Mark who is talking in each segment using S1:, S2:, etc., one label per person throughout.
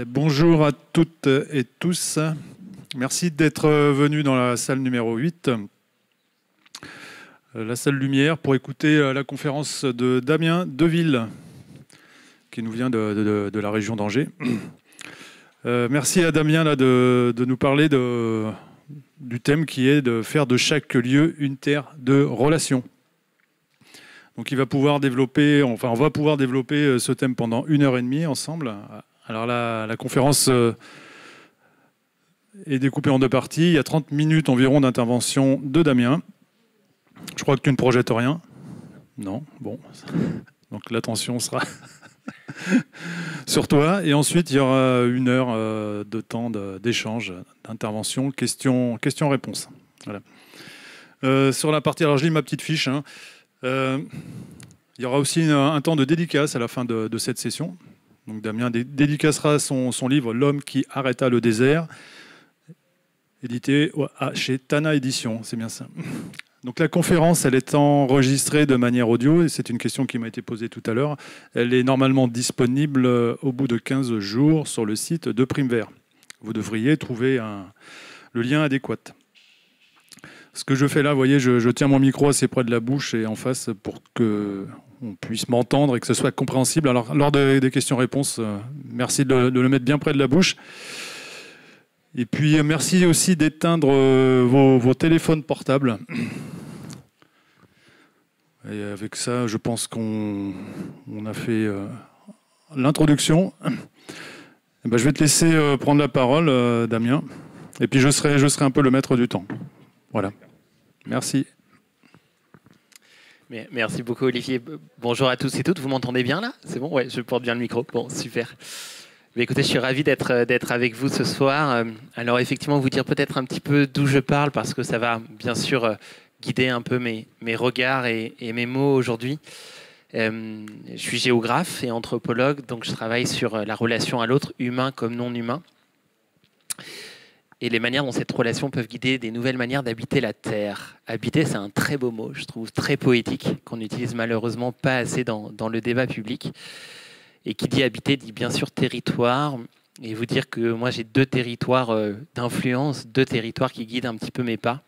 S1: Bonjour à toutes et tous. Merci d'être venus dans la salle numéro 8, la salle Lumière, pour écouter la conférence de Damien Deville, qui nous vient de la région d'Angers. Merci à Damien là, de nous parler du thème qui est de faire de chaque lieu une terre de relation. Donc il va pouvoir développer, on va pouvoir développer ce thème pendant 1h30 ensemble. Alors la conférence est découpée en deux parties. Il y a 30 minutes environ d'intervention de Damien. Je crois que tu ne projettes rien. Non, bon. Donc l'attention sera sur toi. Et ensuite, il y aura 1 heure de temps d'échange, d'intervention, questions-réponses. Voilà. Sur la partie, alors je lis ma petite fiche. Il y aura aussi un temps de dédicace à la fin de cette session. Donc Damien dédicacera son livre « L'homme qui arrêta le désert », édité chez Tana Édition, c'est bien ça. Donc la conférence, elle est enregistrée de manière audio, et c'est une question qui m'a été posée tout à l'heure. Elle est normalement disponible au bout de 15 jours sur le site de Primevert. Vous devriez trouver le lien adéquat. Ce que je fais là, vous voyez, je tiens mon micro assez près de la bouche et en face pour qu'on puisse m'entendre et que ce soit compréhensible. Alors, lors des questions-réponses, merci de le mettre bien près de la bouche. Et puis, merci aussi d'éteindre vos téléphones portables. Et avec ça, je pense qu'on a fait l'introduction. Et ben, je vais te laisser prendre la parole, Damien. Et puis, je serai un peu le maître du temps. Voilà. Merci.
S2: Merci beaucoup, Olivier. Bonjour à tous et toutes. Vous m'entendez bien là? C'est bon? Ouais, je porte bien le micro. Bon, super. Mais écoutez, je suis ravi d'être avec vous ce soir. Alors effectivement, vous dire peut-être un petit peu d'où je parle, parce que ça va bien sûr guider un peu mes regards et mes mots aujourd'hui. Je suis géographe et anthropologue, donc je travaille sur la relation à l'autre, humain comme non humain. Et les manières dont cette relation peuvent guider des nouvelles manières d'habiter la Terre. Habiter, c'est un très beau mot, je trouve très poétique, qu'on n'utilise malheureusement pas assez dans le débat public. Et qui dit habiter dit bien sûr territoire. Et vous dire que moi j'ai 2 territoires d'influence, 2 territoires qui guident un petit peu mes pas.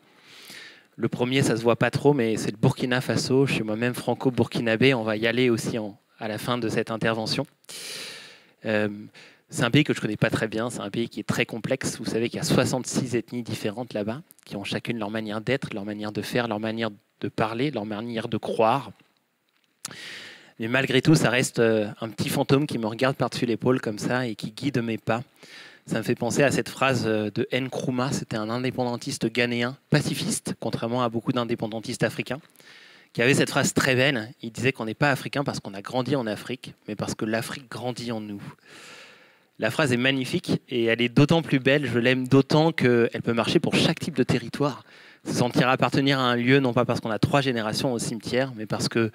S2: Le premier, ça se voit pas trop, mais c'est le Burkina Faso. Je suis moi-même franco-burkinabé. On va y aller aussi à la fin de cette intervention. C'est un pays que je ne connais pas très bien, c'est un pays qui est très complexe. Vous savez qu'il y a 66 ethnies différentes là-bas, qui ont chacune leur manière d'être, leur manière de faire, leur manière de parler, leur manière de croire. Mais malgré tout, ça reste un petit fantôme qui me regarde par-dessus l'épaule comme ça et qui guide mes pas. Ça me fait penser à cette phrase de Nkrumah, c'était un indépendantiste ghanéen, pacifiste, contrairement à beaucoup d'indépendantistes africains, qui avait cette phrase très belle. Il disait qu'on n'est pas africain parce qu'on a grandi en Afrique, mais parce que l'Afrique grandit en nous. La phrase est magnifique et elle est d'autant plus belle, je l'aime d'autant qu'elle peut marcher pour chaque type de territoire. Se sentir appartenir à un lieu, non pas parce qu'on a 3 générations au cimetière, mais parce que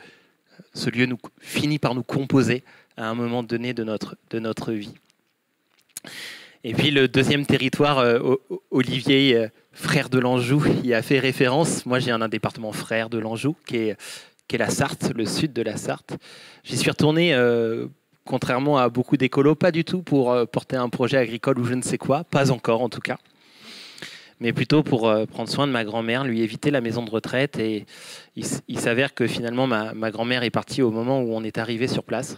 S2: ce lieu finit par nous composer à un moment donné de notre vie. Et puis le deuxième territoire, Olivier, frère de l'Anjou, y a fait référence. Moi j'ai un département frère de l'Anjou qui est la Sarthe, le sud de la Sarthe. J'y suis retourné... contrairement à beaucoup d'écolos, pas du tout pour porter un projet agricole ou je ne sais quoi, pas encore en tout cas, mais plutôt pour prendre soin de ma grand-mère, lui éviter la maison de retraite. Et il s'avère que finalement ma grand-mère est partie au moment où on est arrivé sur place.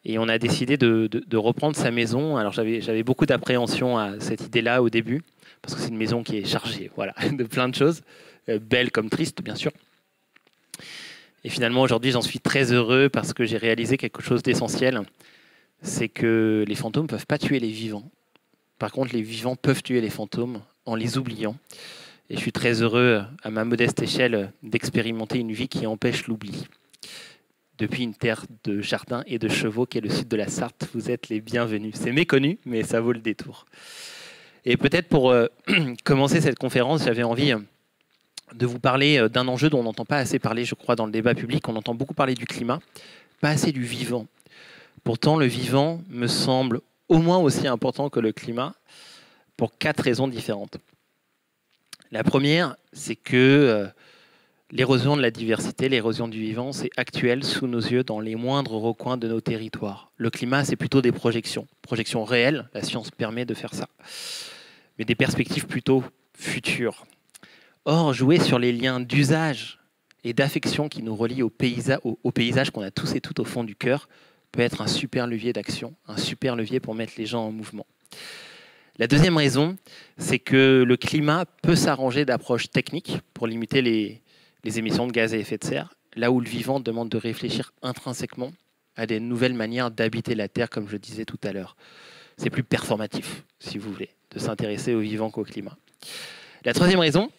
S2: Et on a décidé de reprendre sa maison. Alors j'avais beaucoup d'appréhension à cette idée-là au début, parce que c'est une maison qui est chargée voilà, de plein de choses, belles comme tristes bien sûr. Et finalement, aujourd'hui, j'en suis très heureux parce que j'ai réalisé quelque chose d'essentiel. C'est que les fantômes ne peuvent pas tuer les vivants. Par contre, les vivants peuvent tuer les fantômes en les oubliant. Et je suis très heureux, à ma modeste échelle, d'expérimenter une vie qui empêche l'oubli. Depuis une terre de jardins et de chevaux qui est le sud de la Sarthe, vous êtes les bienvenus. C'est méconnu, mais ça vaut le détour. Et peut-être pour commencer cette conférence, j'avais envie... de vous parler d'un enjeu dont on n'entend pas assez parler, je crois, dans le débat public. On entend beaucoup parler du climat, pas assez du vivant. Pourtant, le vivant me semble au moins aussi important que le climat pour 4 raisons différentes. La première, c'est que L'érosion de la diversité, l'érosion du vivant, c'est actuel sous nos yeux dans les moindres recoins de nos territoires. Le climat, c'est plutôt des projections. Projections réelles, la science permet de faire ça. Mais des perspectives plutôt futures. Or, jouer sur les liens d'usage et d'affection qui nous relient au paysage qu'on a tous et toutes au fond du cœur peut être un super levier d'action, un super levier pour mettre les gens en mouvement. La deuxième raison, c'est que le climat peut s'arranger d'approches techniques pour limiter les émissions de gaz à effet de serre, là où le vivant demande de réfléchir intrinsèquement à des nouvelles manières d'habiter la Terre, comme je disais tout à l'heure. C'est plus performatif, si vous voulez, de s'intéresser au vivant qu'au climat. La troisième raison,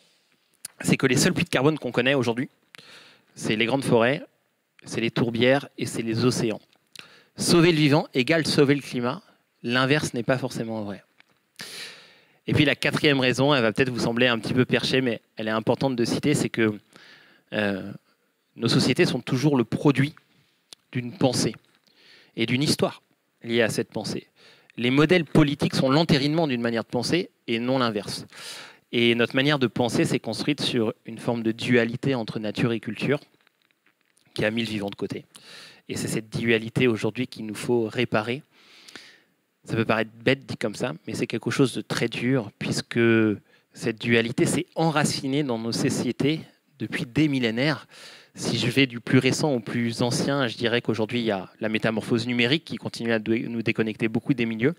S2: c'est que les seuls puits de carbone qu'on connaît aujourd'hui, c'est les grandes forêts, c'est les tourbières et c'est les océans. Sauver le vivant égale sauver le climat. L'inverse n'est pas forcément vrai. Et puis la quatrième raison, elle va peut-être vous sembler un petit peu perchée, mais elle est importante de citer, c'est que nos sociétés sont toujours le produit d'une pensée et d'une histoire liée à cette pensée. Les modèles politiques sont l'entérinement d'une manière de penser et non l'inverse. Et notre manière de penser s'est construite sur une forme de dualité entre nature et culture qui a mis le vivant de côté. Et c'est cette dualité aujourd'hui qu'il nous faut réparer. Ça peut paraître bête dit comme ça, mais c'est quelque chose de très dur puisque cette dualité s'est enracinée dans nos sociétés depuis des millénaires. Si je vais du plus récent au plus ancien, je dirais qu'aujourd'hui, il y a la métamorphose numérique qui continue à nous déconnecter beaucoup des milieux.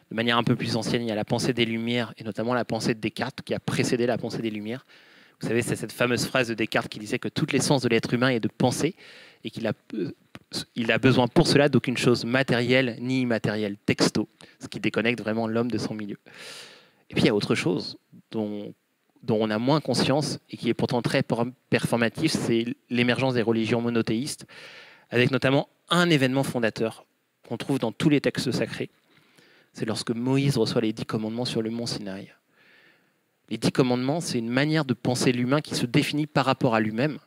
S2: De manière un peu plus ancienne, il y a la pensée des Lumières, et notamment la pensée de Descartes, qui a précédé la pensée des Lumières. Vous savez, c'est cette fameuse phrase de Descartes qui disait que toute l'essence de l'être humain est de penser, et qu'il a besoin pour cela d'aucune chose matérielle ni immatérielle, texto, ce qui déconnecte vraiment l'homme de son milieu. Et puis il y a autre chose dont on a moins conscience et qui est pourtant très performatif, c'est l'émergence des religions monothéistes, avec notamment un événement fondateur qu'on trouve dans tous les textes sacrés. C'est lorsque Moïse reçoit les 10 commandements sur le mont Sinaï. Les 10 commandements, c'est une manière de penser l'humain qui se définit par rapport à lui-même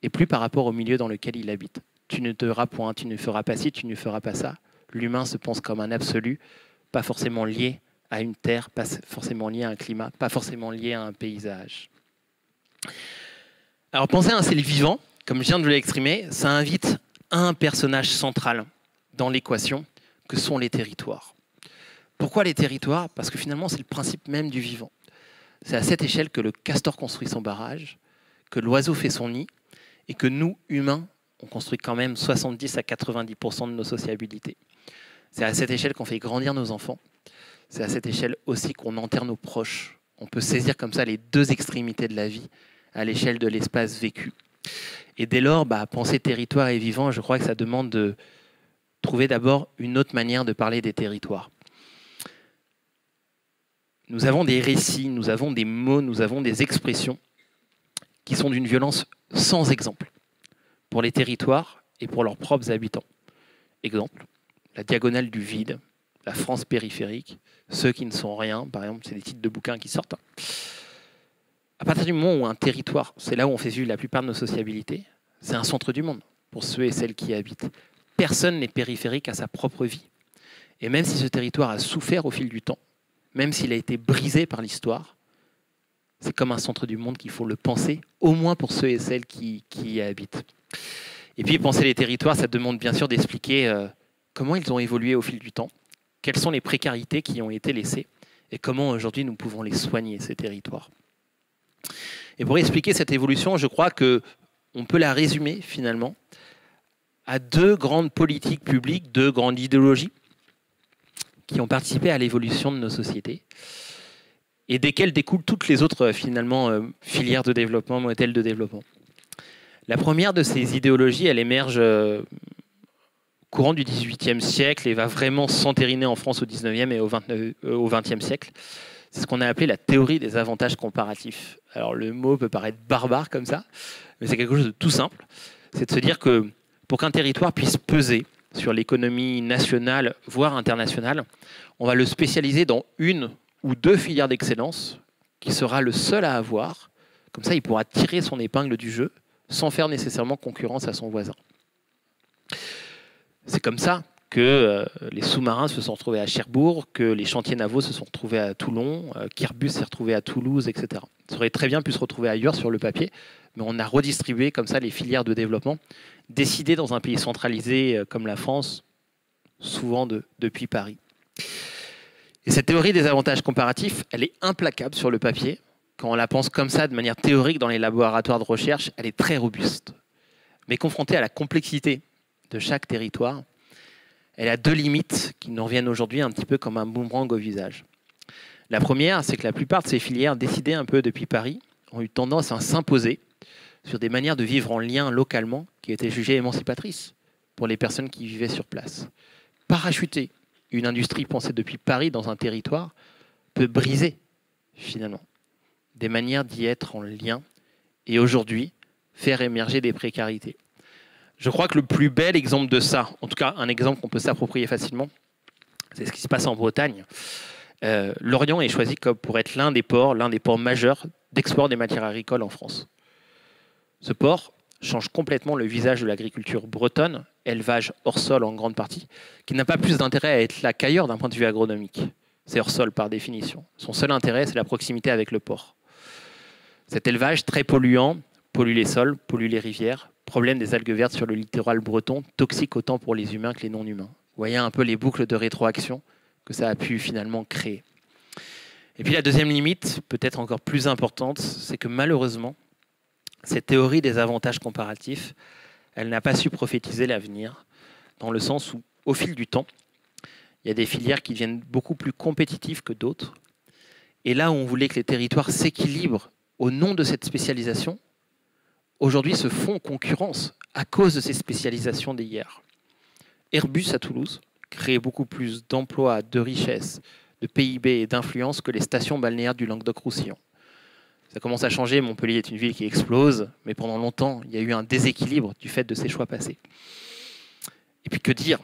S2: et plus par rapport au milieu dans lequel il habite. Tu ne te point, tu ne feras pas ci, tu ne feras pas ça. L'humain se pense comme un absolu, pas forcément lié à une terre, pas forcément lié à un climat, pas forcément lié à un paysage. Alors penser à un ciel vivant, comme je viens de vous l'exprimer, ça invite un personnage central dans l'équation que sont les territoires. Pourquoi les territoires? Parce que finalement c'est le principe même du vivant. C'est à cette échelle que le castor construit son barrage, que l'oiseau fait son nid, et que nous, humains, on construit quand même 70 à 90% de nos sociabilités. C'est à cette échelle qu'on fait grandir nos enfants. C'est à cette échelle aussi qu'on enterre nos proches. On peut saisir comme ça les deux extrémités de la vie à l'échelle de l'espace vécu. Et dès lors, penser territoire et vivant, je crois que ça demande de trouver d'abord une autre manière de parler des territoires. Nous avons des récits, nous avons des mots, nous avons des expressions qui sont d'une violence sans exemple pour les territoires et pour leurs propres habitants. Exemple, la diagonale du vide, la France périphérique, ceux qui ne sont rien, par exemple, c'est des titres de bouquins qui sortent. À partir du moment où un territoire, c'est là où on fait vivre la plupart de nos sociabilités, c'est un centre du monde pour ceux et celles qui y habitent. Personne n'est périphérique à sa propre vie. Et même si ce territoire a souffert au fil du temps, même s'il a été brisé par l'histoire, c'est comme un centre du monde qu'il faut le penser, au moins pour ceux et celles qui y habitent. Et puis penser les territoires, ça demande bien sûr d'expliquer comment ils ont évolué au fil du temps, quelles sont les précarités qui ont été laissées, et comment aujourd'hui nous pouvons les soigner, ces territoires. Et pour expliquer cette évolution, je crois qu'on peut la résumer finalement à deux grandes politiques publiques, deux grandes idéologies qui ont participé à l'évolution de nos sociétés et desquelles découlent toutes les autres finalement filières de développement, modèles de développement. La première de ces idéologies, elle émerge courant du XVIIIe siècle et va vraiment s'entériner en France au XIXe et au XXe siècle. C'est ce qu'on a appelé la théorie des avantages comparatifs. Alors le mot peut paraître barbare comme ça, mais c'est quelque chose de tout simple. C'est de se dire que pour qu'un territoire puisse peser sur l'économie nationale, voire internationale, on va le spécialiser dans une ou deux filières d'excellence qui sera le seul à avoir. Comme ça, il pourra tirer son épingle du jeu sans faire nécessairement concurrence à son voisin. C'est comme ça que les sous-marins se sont retrouvés à Cherbourg, que les chantiers navaux se sont retrouvés à Toulon, qu'Airbus s'est retrouvé à Toulouse, etc. Ça aurait très bien pu se retrouver ailleurs sur le papier, mais on a redistribué comme ça les filières de développement, décidées dans un pays centralisé comme la France, souvent depuis Paris. Et cette théorie des avantages comparatifs, elle est implacable sur le papier. Quand on la pense comme ça, de manière théorique, dans les laboratoires de recherche, elle est très robuste. Mais confrontée à la complexité de chaque territoire, elle a deux limites qui nous reviennent aujourd'hui un petit peu comme un boomerang au visage. La première, c'est que la plupart de ces filières, décidées un peu depuis Paris, ont eu tendance à s'imposer sur des manières de vivre en lien localement qui étaient jugées émancipatrices pour les personnes qui vivaient sur place. Parachuter une industrie pensée depuis Paris dans un territoire peut briser, finalement, des manières d'y être en lien et aujourd'hui faire émerger des précarités. Je crois que le plus bel exemple de ça, en tout cas un exemple qu'on peut s'approprier facilement, c'est ce qui se passe en Bretagne. Lorient est choisi comme pour être l'un des ports majeurs d'export des matières agricoles en France. Ce port change complètement le visage de l'agriculture bretonne, élevage hors sol en grande partie, qui n'a pas plus d'intérêt à être là qu'ailleurs d'un point de vue agronomique. C'est hors sol par définition. Son seul intérêt, c'est la proximité avec le port. Cet élevage très polluant pollue les sols, pollue les rivières, problème des algues vertes sur le littoral breton, toxique autant pour les humains que les non-humains. Vous voyez un peu les boucles de rétroaction que ça a pu finalement créer. Et puis la deuxième limite, peut-être encore plus importante, c'est que malheureusement, cette théorie des avantages comparatifs, elle n'a pas su prophétiser l'avenir, dans le sens où, au fil du temps, il y a des filières qui deviennent beaucoup plus compétitives que d'autres. Et là où on voulait que les territoires s'équilibrent au nom de cette spécialisation, aujourd'hui se font concurrence à cause de ces spécialisations d'hier. Airbus à Toulouse crée beaucoup plus d'emplois, de richesses, de PIB et d'influence que les stations balnéaires du Languedoc-Roussillon. Ça commence à changer, Montpellier est une ville qui explose, mais pendant longtemps, il y a eu un déséquilibre du fait de ces choix passés. Et puis que dire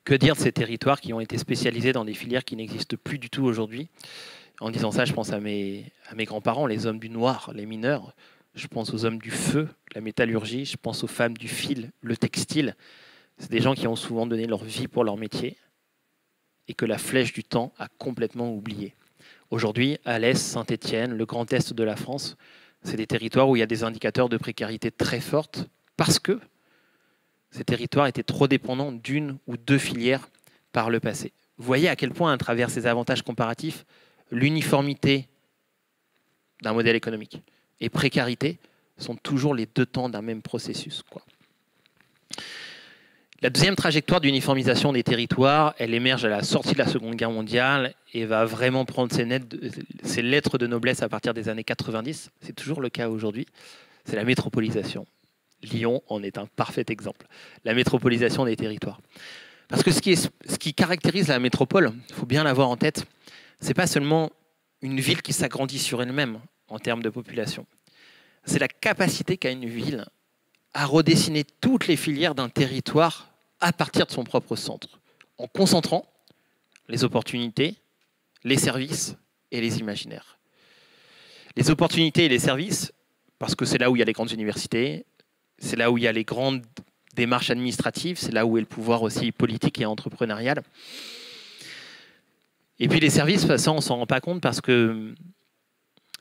S2: de ces territoires qui ont été spécialisés dans des filières qui n'existent plus du tout aujourd'hui? En disant ça, je pense à mes grands-parents, les hommes du noir, les mineurs. Je pense aux hommes du feu, la métallurgie. Je pense aux femmes du fil, le textile. C'est des gens qui ont souvent donné leur vie pour leur métier et que la flèche du temps a complètement oublié. Aujourd'hui, Alès, Saint-Étienne, le Grand Est de la France, c'est des territoires où il y a des indicateurs de précarité très fortes parce que ces territoires étaient trop dépendants d'une ou deux filières par le passé. Vous voyez à quel point, à travers ces avantages comparatifs, l'uniformité d'un modèle économique et précarité sont toujours les deux temps d'un même processus, quoi. La deuxième trajectoire d'uniformisation des territoires, elle émerge à la sortie de la Seconde Guerre mondiale et va vraiment prendre ses lettres de noblesse à partir des années 90. C'est toujours le cas aujourd'hui. C'est la métropolisation. Lyon en est un parfait exemple. La métropolisation des territoires. Parce que ce qui caractérise la métropole, il faut bien l'avoir en tête, ce n'est pas seulement une ville qui s'agrandit sur elle-même en termes de population. C'est la capacité qu'a une ville à redessiner toutes les filières d'un territoire à partir de son propre centre, en concentrant les opportunités, les services et les imaginaires. Les opportunités et les services, parce que c'est là où il y a les grandes universités, c'est là où il y a les grandes démarches administratives, c'est là où est le pouvoir aussi politique et entrepreneurial. Et puis les services, ça on s'en rend pas compte parce que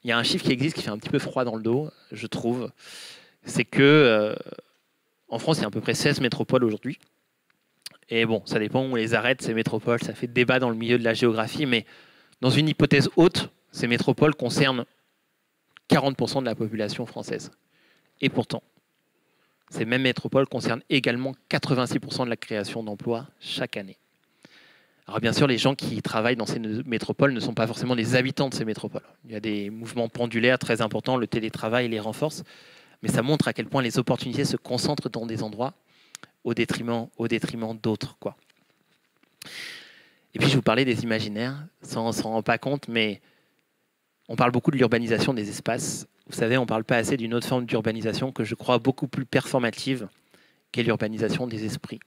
S2: il y a un chiffre qui existe qui fait un petit peu froid dans le dos, je trouve. C'est que en France, il y a à peu près 16 métropoles aujourd'hui. Et bon, ça dépend où on les arrête, ces métropoles. Ça fait débat dans le milieu de la géographie, mais dans une hypothèse haute, ces métropoles concernent 40% de la population française. Et pourtant, ces mêmes métropoles concernent également 86% de la création d'emplois chaque année. Alors bien sûr, les gens qui travaillent dans ces métropoles ne sont pas forcément des habitants de ces métropoles. Il y a des mouvements pendulaires très importants, le télétravail les renforce, mais ça montre à quel point les opportunités se concentrent dans des endroits au détriment d'autres, quoi. Et puis je vous parlais des imaginaires, ça on ne s'en rend pas compte, mais on parle beaucoup de l'urbanisation des espaces. Vous savez, on ne parle pas assez d'une autre forme d'urbanisation que je crois beaucoup plus performative, qu'est l'urbanisation des esprits.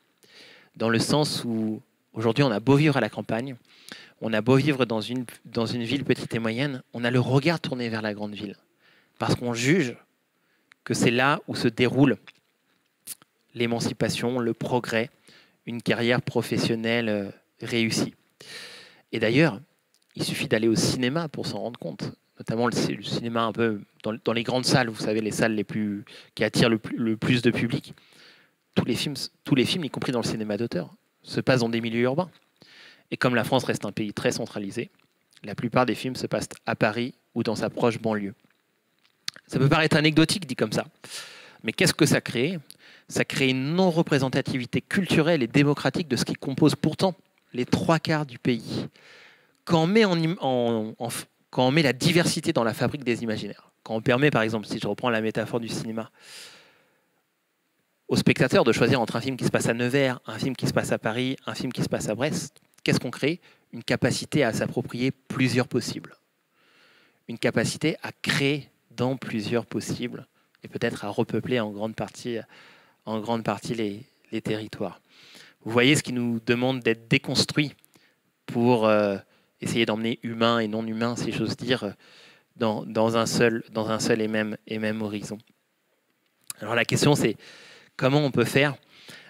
S2: Dans le sens où aujourd'hui, on a beau vivre à la campagne, on a beau vivre dans une ville petite et moyenne, on a le regard tourné vers la grande ville. Parce qu'on juge que c'est là où se déroule l'émancipation, le progrès, une carrière professionnelle réussie. Et d'ailleurs, il suffit d'aller au cinéma pour s'en rendre compte, notamment le cinéma un peu dans les grandes salles, vous savez, les salles qui attirent le plus de public. Tous les films, y compris dans le cinéma d'auteur, se passent dans des milieux urbains. Et comme la France reste un pays très centralisé, la plupart des films se passent à Paris ou dans sa proche banlieue. Ça peut paraître anecdotique dit comme ça, mais qu'est-ce que ça crée? Ça crée une non-représentativité culturelle et démocratique de ce qui compose pourtant les 3/4 du pays. Quand on met la diversité dans la fabrique des imaginaires, quand on permet, par exemple, si je reprends la métaphore du cinéma, aux spectateurs de choisir entre un film qui se passe à Nevers, un film qui se passe à Paris, un film qui se passe à Brest, qu'est-ce qu'on crée? Une capacité à s'approprier plusieurs possibles. Une capacité à créer dans plusieurs possibles et peut-être à repeupler en grande partie les territoires. Vous voyez ce qui nous demande d'être déconstruit pour essayer d'emmener humain et non humain, si j'ose dire, dans un seul et même horizon. Alors la question c'est comment on peut faire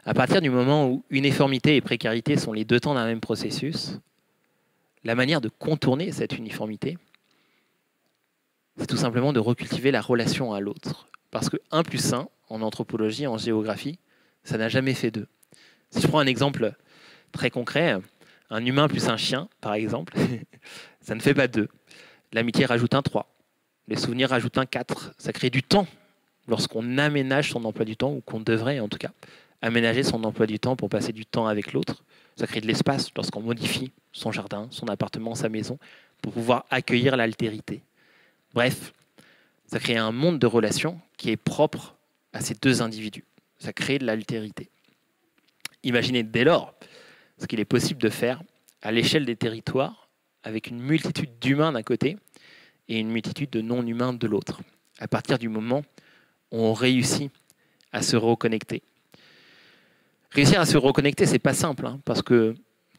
S2: à partir du moment où uniformité et précarité sont les deux temps d'un même processus. La manière de contourner cette uniformité, c'est tout simplement de recultiver la relation à l'autre. Parce que 1 + 1, en anthropologie, en géographie, ça n'a jamais fait 2. Si je prends un exemple très concret, un humain plus un chien, par exemple, ça ne fait pas 2. L'amitié rajoute un 3. Les souvenirs rajoutent un 4. Ça crée du temps lorsqu'on aménage son emploi du temps, ou qu'on devrait en tout cas aménager son emploi du temps pour passer du temps avec l'autre. Ça crée de l'espace lorsqu'on modifie son jardin, son appartement, sa maison, pour pouvoir accueillir l'altérité. Bref, ça crée un monde de relations qui est propre à ces deux individus. Ça crée de l'altérité. Imaginez dès lors ce qu'il est possible de faire à l'échelle des territoires avec une multitude d'humains d'un côté et une multitude de non-humains de l'autre. À partir du moment où on réussit à se reconnecter. Réussir à se reconnecter, c'est pas simple, hein, parce que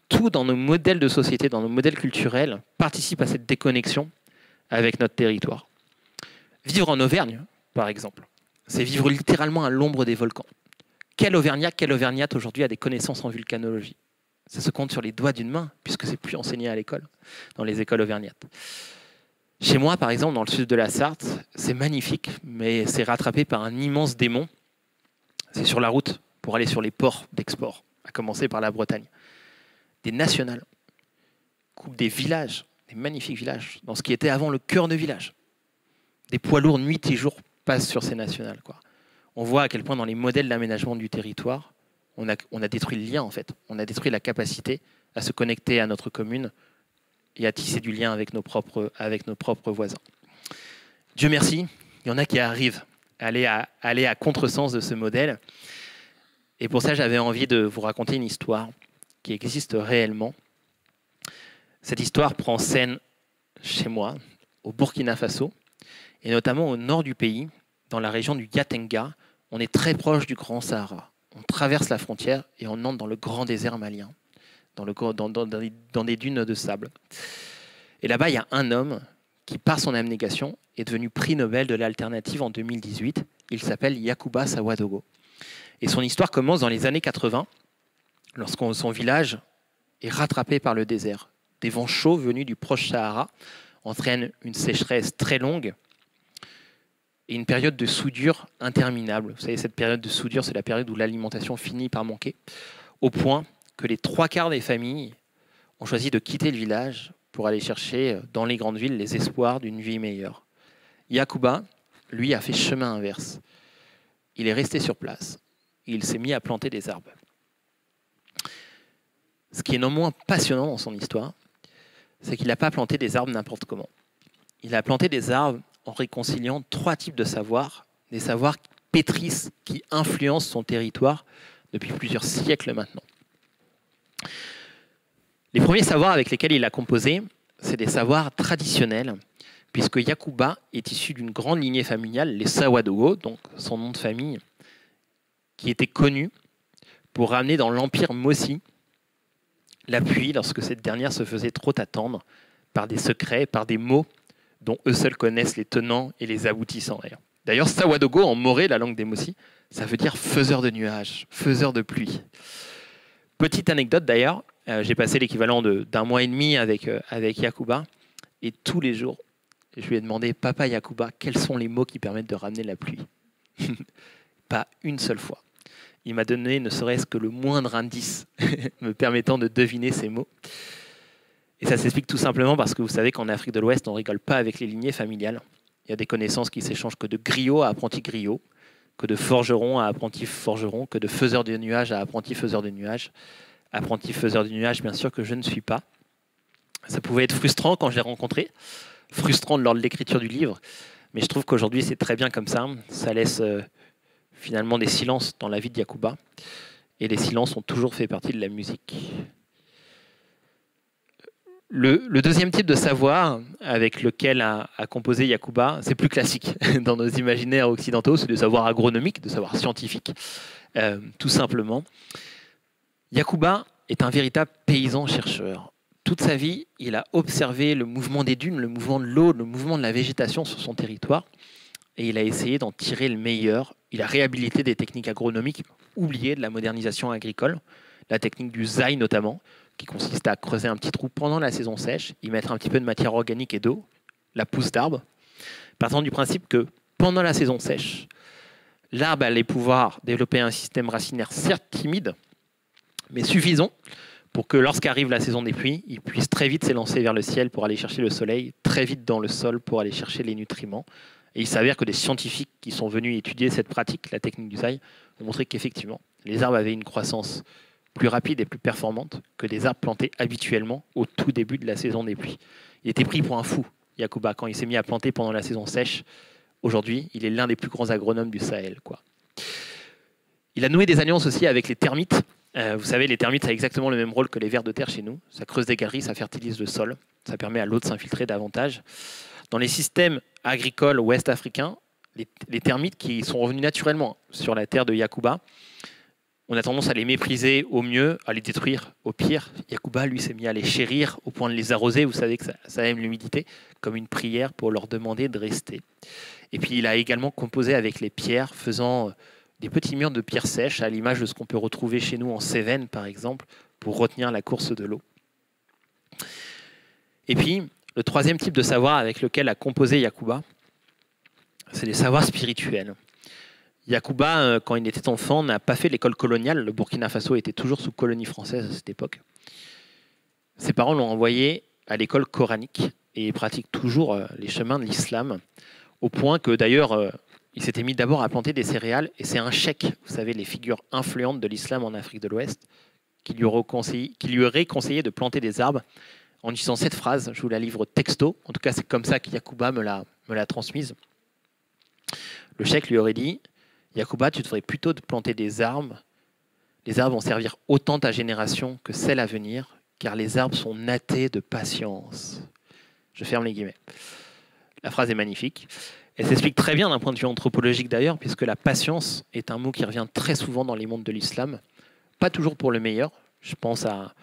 S2: tout dans nos modèles de société, dans nos modèles culturels, participe à cette déconnexion avec notre territoire. Vivre en Auvergne, par exemple, c'est vivre littéralement à l'ombre des volcans. Quel Auvergnat, quelle Auvergnate aujourd'hui a des connaissances en vulcanologie? Ça se compte sur les doigts d'une main, puisque c'est plus enseigné à l'école, dans les écoles auvergnates. Chez moi, par exemple, dans le sud de la Sarthe, c'est magnifique, mais c'est rattrapé par un immense démon. C'est sur la route pour aller sur les ports d'export, à commencer par la Bretagne. Des nationales coupent des villages, des magnifiques villages, dans ce qui était avant le cœur de village. Des poids lourds nuit et jour passent sur ces nationales, quoi. On voit à quel point dans les modèles d'aménagement du territoire, on a détruit le lien en fait. On a détruit la capacité à se connecter à notre commune et à tisser du lien avec nos propres voisins. Dieu merci, il y en a qui arrivent à aller à contresens de ce modèle. Et pour ça, j'avais envie de vous raconter une histoire qui existe réellement. Cette histoire prend scène chez moi, au Burkina Faso, et notamment au nord du pays, dans la région du Yatenga. On est très proche du Grand Sahara. On traverse la frontière et on entre dans le grand désert malien, dans des dunes de sable. Et là-bas, il y a un homme qui, par son abnégation, est devenu prix Nobel de l'alternative en 2018. Il s'appelle Yacouba Sawadogo. Et son histoire commence dans les années 80, lorsque son village est rattrapé par le désert. Des vents chauds venus du proche Sahara entraînent une sécheresse très longue et une période de soudure interminable. Vous savez, cette période de soudure, c'est la période où l'alimentation finit par manquer, au point que les 3/4 des familles ont choisi de quitter le village pour aller chercher dans les grandes villes les espoirs d'une vie meilleure. Yacouba, lui, a fait chemin inverse. Il est resté sur place. Et il s'est mis à planter des arbres. Ce qui est non moins passionnant dans son histoire, c'est qu'il n'a pas planté des arbres n'importe comment. Il a planté des arbres en réconciliant 3 types de savoirs, des savoirs qui pétrissent, qui influencent son territoire depuis plusieurs siècles maintenant. Les premiers savoirs avec lesquels il a composé, c'est des savoirs traditionnels, puisque Yacouba est issu d'une grande lignée familiale, les Sawadogo, donc son nom de famille, qui était connu pour ramener dans l'empire Mossi l'appui lorsque cette dernière se faisait trop attendre par des secrets, par des mots dont eux seuls connaissent les tenants et les aboutissants. D'ailleurs, Sawadogo, en moré, la langue des Mossi, ça veut dire faiseur de nuages, faiseur de pluie. Petite anecdote d'ailleurs, j'ai passé l'équivalent d'un mois et demi avec Yacouba, et tous les jours, je lui ai demandé, Papa Yacouba, quels sont les mots qui permettent de ramener la pluie? Pas une seule fois. Il m'a donné ne serait-ce que le moindre indice me permettant de deviner ces mots. Et ça s'explique tout simplement parce que vous savez qu'en Afrique de l'Ouest, on ne rigole pas avec les lignées familiales. Il y a des connaissances qui s'échangent que de griot à apprenti griot, que de forgeron à apprenti forgeron, que de faiseur de nuages à apprenti faiseur de nuages. Apprenti faiseur de nuages, bien sûr que je ne suis pas. Ça pouvait être frustrant quand je l'ai rencontré, frustrant lors de l'écriture du livre, mais je trouve qu'aujourd'hui c'est très bien comme ça. Ça laisse finalement des silences dans la vie de Yacouba, et les silences ont toujours fait partie de la musique. Le deuxième type de savoir avec lequel a composé Yacouba, c'est plus classique dans nos imaginaires occidentaux, c'est le savoir agronomique, le savoir scientifique, tout simplement. Yacouba est un véritable paysan-chercheur. Toute sa vie, il a observé le mouvement des dunes, le mouvement de l'eau, le mouvement de la végétation sur son territoire, et il a essayé d'en tirer le meilleur. Il a réhabilité des techniques agronomiques oubliées de la modernisation agricole, la technique du zaï notamment, qui consiste à creuser un petit trou pendant la saison sèche, y mettre un petit peu de matière organique et d'eau, la pousse d'arbre, partant du principe que pendant la saison sèche, l'arbre allait pouvoir développer un système racinaire certes timide, mais suffisant pour que lorsqu'arrive la saison des pluies, il puisse très vite s'élancer vers le ciel pour aller chercher le soleil, très vite dans le sol pour aller chercher les nutriments. Et il s'avère que des scientifiques qui sont venus étudier cette pratique, la technique du zaï, ont montré qu'effectivement, les arbres avaient une croissance plus rapide et plus performante que des arbres plantés habituellement au tout début de la saison des pluies. Il était pris pour un fou, Yacouba, quand il s'est mis à planter pendant la saison sèche. Aujourd'hui, il est l'un des plus grands agronomes du Sahel, quoi. Il a noué des alliances aussi avec les termites. Vous savez, les termites, ça a exactement le même rôle que les vers de terre chez nous. Ça creuse des galeries, ça fertilise le sol, ça permet à l'eau de s'infiltrer davantage. Dans les systèmes agricoles ouest-africains, les termites qui sont revenus naturellement sur la terre de Yacouba, on a tendance à les mépriser au mieux, à les détruire au pire. Yacouba, lui, s'est mis à les chérir au point de les arroser. Vous savez que ça aime l'humidité, comme une prière pour leur demander de rester. Et puis, il a également composé avec les pierres, faisant des petits murs de pierres sèches, à l'image de ce qu'on peut retrouver chez nous en Cévennes, par exemple, pour retenir la course de l'eau. Et puis, le troisième type de savoir avec lequel a composé Yacouba, c'est les savoirs spirituels. Yacouba, quand il était enfant, n'a pas fait l'école coloniale. Le Burkina Faso était toujours sous colonie française à cette époque. Ses parents l'ont envoyé à l'école coranique et il pratique toujours les chemins de l'islam, au point que d'ailleurs, il s'était mis d'abord à planter des céréales, et c'est un cheikh, vous savez, les figures influentes de l'islam en Afrique de l'Ouest, qui lui aurait conseillé de planter des arbres en disant cette phrase, je vous la livre texto, en tout cas c'est comme ça que Yacouba me l'a transmise. Le cheikh lui aurait dit, Yacouba, tu devrais plutôt te planter des arbres. Les arbres vont servir autant ta génération que celle à venir, car les arbres sont nattés de patience. Je ferme les guillemets. La phrase est magnifique. Elle s'explique très bien d'un point de vue anthropologique d'ailleurs, puisque la patience est un mot qui revient très souvent dans les mondes de l'islam. Pas toujours pour le meilleur. Je pense à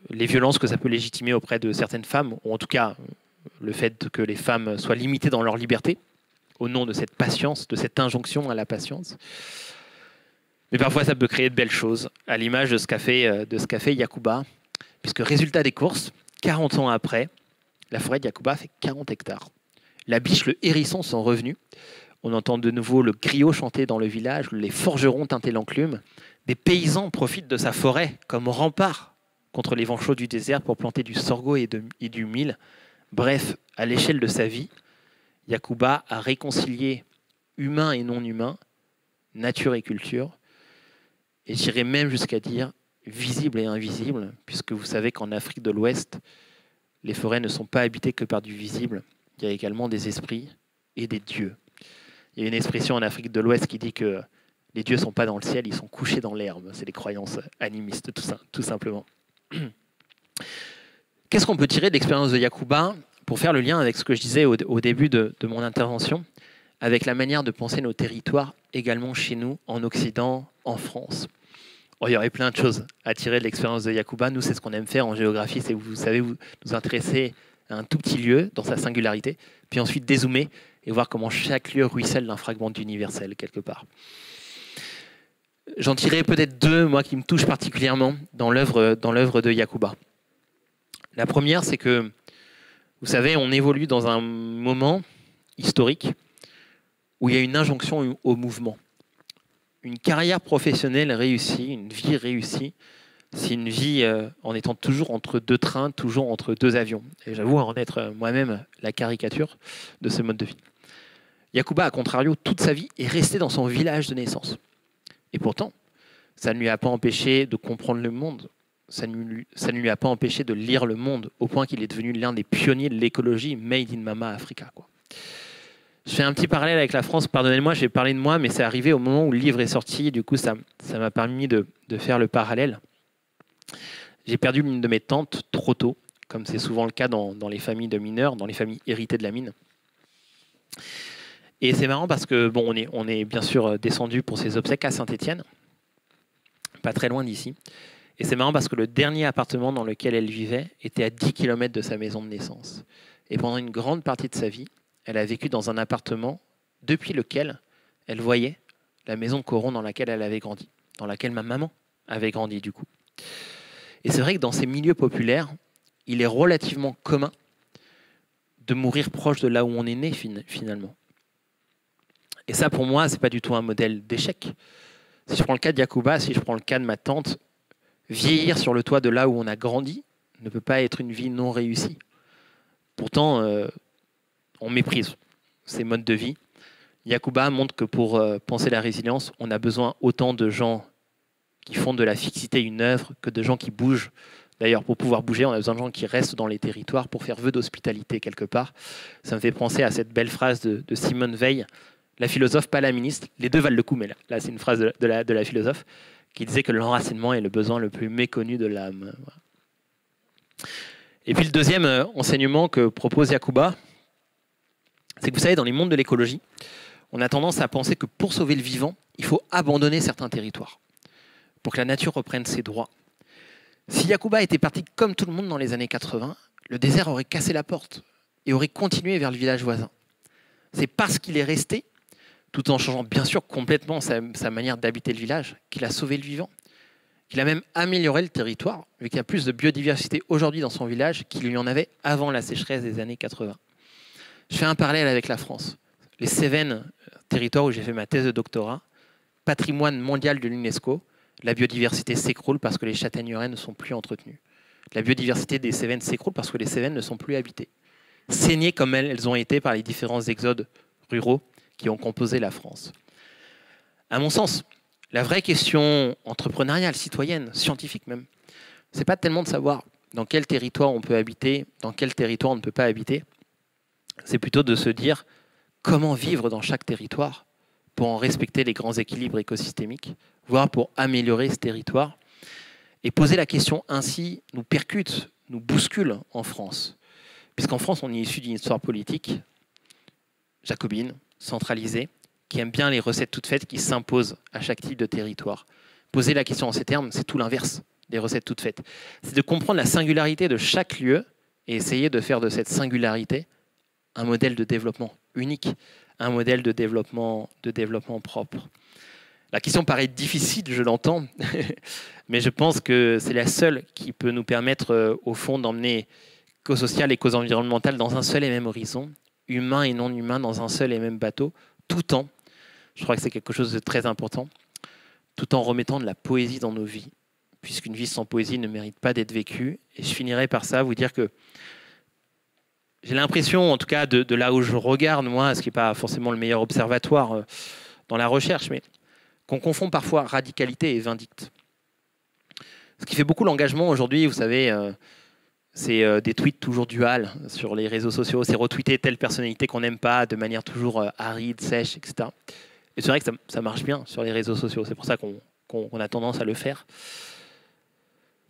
S2: les violences que ça peut légitimer auprès de certaines femmes, ou en tout cas le fait que les femmes soient limitées dans leur liberté, au nom de cette patience, de cette injonction à la patience. Mais parfois, ça peut créer de belles choses, à l'image de ce qu'a fait Yacouba, puisque résultat des courses, 40 ans après, la forêt de Yacouba fait 40 hectares. La biche, le hérisson sont revenus. On entend de nouveau le griot chanter dans le village, les forgerons teinter l'enclume. Des paysans profitent de sa forêt comme rempart contre les vents chauds du désert pour planter du sorgho et du mil. Bref, à l'échelle de sa vie, Yacouba a réconcilié humain et non humain, nature et culture, et j'irais même jusqu'à dire visible et invisible, puisque vous savez qu'en Afrique de l'Ouest, les forêts ne sont pas habitées que par du visible, il y a également des esprits et des dieux. Il y a une expression en Afrique de l'Ouest qui dit que les dieux ne sont pas dans le ciel, ils sont couchés dans l'herbe. C'est des croyances animistes, tout simplement. Qu'est-ce qu'on peut tirer de l'expérience de Yacouba pour faire le lien avec ce que je disais au début de mon intervention, avec la manière de penser nos territoires également chez nous, en Occident, en France? Il y aurait plein de choses à tirer de l'expérience de Yacouba. Nous, c'est ce qu'on aime faire en géographie, c'est vous savez, vous nous intéresser à un tout petit lieu dans sa singularité, puis ensuite dézoomer et voir comment chaque lieu ruisselle d'un fragment d'universel quelque part. J'en tirerai peut-être deux, moi, qui me touchent particulièrement dans l'œuvre de Yacouba. La première, c'est que, vous savez, on évolue dans un moment historique où il y a une injonction au mouvement. Une carrière professionnelle réussie, une vie réussie, c'est une vie en étant toujours entre deux trains, toujours entre deux avions. Et j'avoue en être moi-même la caricature de ce mode de vie. Yacouba, à contrario, toute sa vie est resté dans son village de naissance. Et pourtant, ça ne lui a pas empêché de comprendre le monde. Ça ne lui a pas empêché de lire le monde, au point qu'il est devenu l'un des pionniers de l'écologie made in Mama Africa, quoi. Je fais un petit parallèle avec la France. Pardonnez-moi, j'ai parlé de moi, mais c'est arrivé au moment où le livre est sorti. Du coup, ça m'a permis de faire le parallèle. J'ai perdu l'une de mes tantes trop tôt, comme c'est souvent le cas dans les familles de mineurs, dans les familles héritées de la mine. Et c'est marrant parce que bon, on est bien sûr descendu pour ses obsèques à Saint-Étienne, pas très loin d'ici. Et c'est marrant parce que le dernier appartement dans lequel elle vivait était à 10 km de sa maison de naissance. Et pendant une grande partie de sa vie, elle a vécu dans un appartement depuis lequel elle voyait la maison de Coron dans laquelle elle avait grandi, dans laquelle ma maman avait grandi du coup. Et c'est vrai que dans ces milieux populaires, il est relativement commun de mourir proche de là où on est né finalement. Et ça, pour moi, c'est pas du tout un modèle d'échec. Si je prends le cas de Yacouba, si je prends le cas de ma tante, vieillir sur le toit de là où on a grandi ne peut pas être une vie non réussie. Pourtant, on méprise ces modes de vie. Yacouba montre que pour penser la résilience, on a besoin autant de gens qui font de la fixité une œuvre que de gens qui bougent. D'ailleurs, pour pouvoir bouger, on a besoin de gens qui restent dans les territoires pour faire vœu d'hospitalité quelque part. Ça me fait penser à cette belle phrase de Simone Veil, la philosophe, pas la ministre. Les deux valent le coup, mais là c'est une phrase de la philosophe qui disait que l'enracinement est le besoin le plus méconnu de l'âme. Et puis le deuxième enseignement que propose Yacouba, c'est que vous savez, dans les mondes de l'écologie, on a tendance à penser que pour sauver le vivant, il faut abandonner certains territoires pour que la nature reprenne ses droits. Si Yacouba était parti comme tout le monde dans les années 80, le désert aurait cassé la porte et aurait continué vers le village voisin. C'est parce qu'il est resté, tout en changeant bien sûr complètement sa manière d'habiter le village, qu'il a sauvé le vivant, qu'il a même amélioré le territoire, vu qu'il y a plus de biodiversité aujourd'hui dans son village qu'il y en avait avant la sécheresse des années 80. Je fais un parallèle avec la France. Les Cévennes, territoire où j'ai fait ma thèse de doctorat, patrimoine mondial de l'UNESCO, la biodiversité s'écroule parce que les châtaigneraies ne sont plus entretenues. La biodiversité des Cévennes s'écroule parce que les Cévennes ne sont plus habitées. Saignées comme elles ont été par les différents exodes ruraux qui ont composé la France. À mon sens, la vraie question entrepreneuriale, citoyenne, scientifique même, c'est pas tellement de savoir dans quel territoire on peut habiter, dans quel territoire on ne peut pas habiter. C'est plutôt de se dire comment vivre dans chaque territoire pour en respecter les grands équilibres écosystémiques, voire pour améliorer ce territoire. Et poser la question ainsi nous percute, nous bouscule en France. Puisqu'en France, on est issu d'une histoire politique jacobine, centralisée, qui aime bien les recettes toutes faites qui s'imposent à chaque type de territoire. Poser la question en ces termes, c'est tout l'inverse des recettes toutes faites. C'est de comprendre la singularité de chaque lieu et essayer de faire de cette singularité un modèle de développement unique, un modèle de développement propre. La question paraît difficile, je l'entends, mais je pense que c'est la seule qui peut nous permettre, au fond, d'emmener cause sociale et cause environnementale dans un seul et même horizon, humain et non humain dans un seul et même bateau, tout en, je crois que c'est quelque chose de très important, tout en remettant de la poésie dans nos vies, puisqu'une vie sans poésie ne mérite pas d'être vécue. Et je finirai par ça, vous dire que j'ai l'impression, en tout cas de là où je regarde, moi, ce qui n'est pas forcément le meilleur observatoire dans la recherche, mais qu'on confond parfois radicalité et vindicte. Ce qui fait beaucoup l'engagement aujourd'hui, vous savez, c'est des tweets toujours duals sur les réseaux sociaux, c'est retweeter telle personnalité qu'on n'aime pas de manière toujours aride, sèche, etc. Et c'est vrai que ça marche bien sur les réseaux sociaux, c'est pour ça qu'on a tendance à le faire.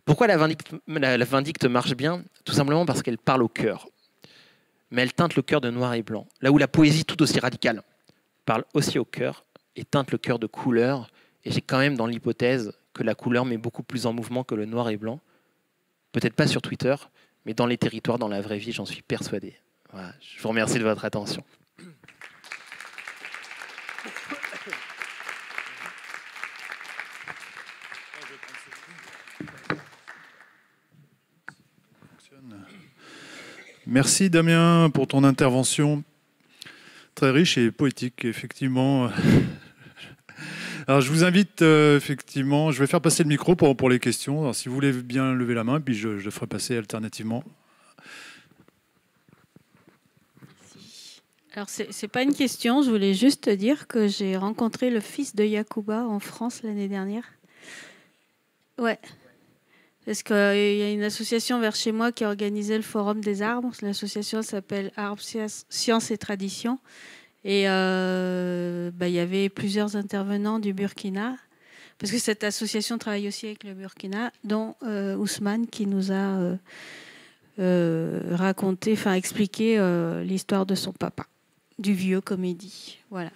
S2: Pourquoi la vindicte marche bien? Tout simplement parce qu'elle parle au cœur. Mais elle teinte le cœur de noir et blanc. Là où la poésie, tout aussi radicale, parle aussi au cœur et teinte le cœur de couleur. Et j'ai quand même dans l'hypothèse que la couleur met beaucoup plus en mouvement que le noir et blanc. Peut-être pas sur Twitter, mais dans les territoires, dans la vraie vie, j'en suis persuadé. Voilà, je vous remercie de votre attention.
S1: Merci Damien pour ton intervention très riche et poétique, effectivement. Alors je vous invite, effectivement, je vais faire passer le micro pour les questions. Alors, si vous voulez bien lever la main, puis je le ferai passer alternativement.
S3: Alors, c'est pas une question, je voulais juste te dire que j'ai rencontré le fils de Yacouba en France l'année dernière. Ouais. Parce qu'il y a une association vers chez moi qui a organisé le Forum des arbres. L'association s'appelle Arbres, Sciences et Traditions. Et il y avait plusieurs intervenants du Burkina. Parce que cette association travaille aussi avec le Burkina, dont Ousmane qui nous a expliqué l'histoire de son papa, du vieux, comme il dit. Voilà.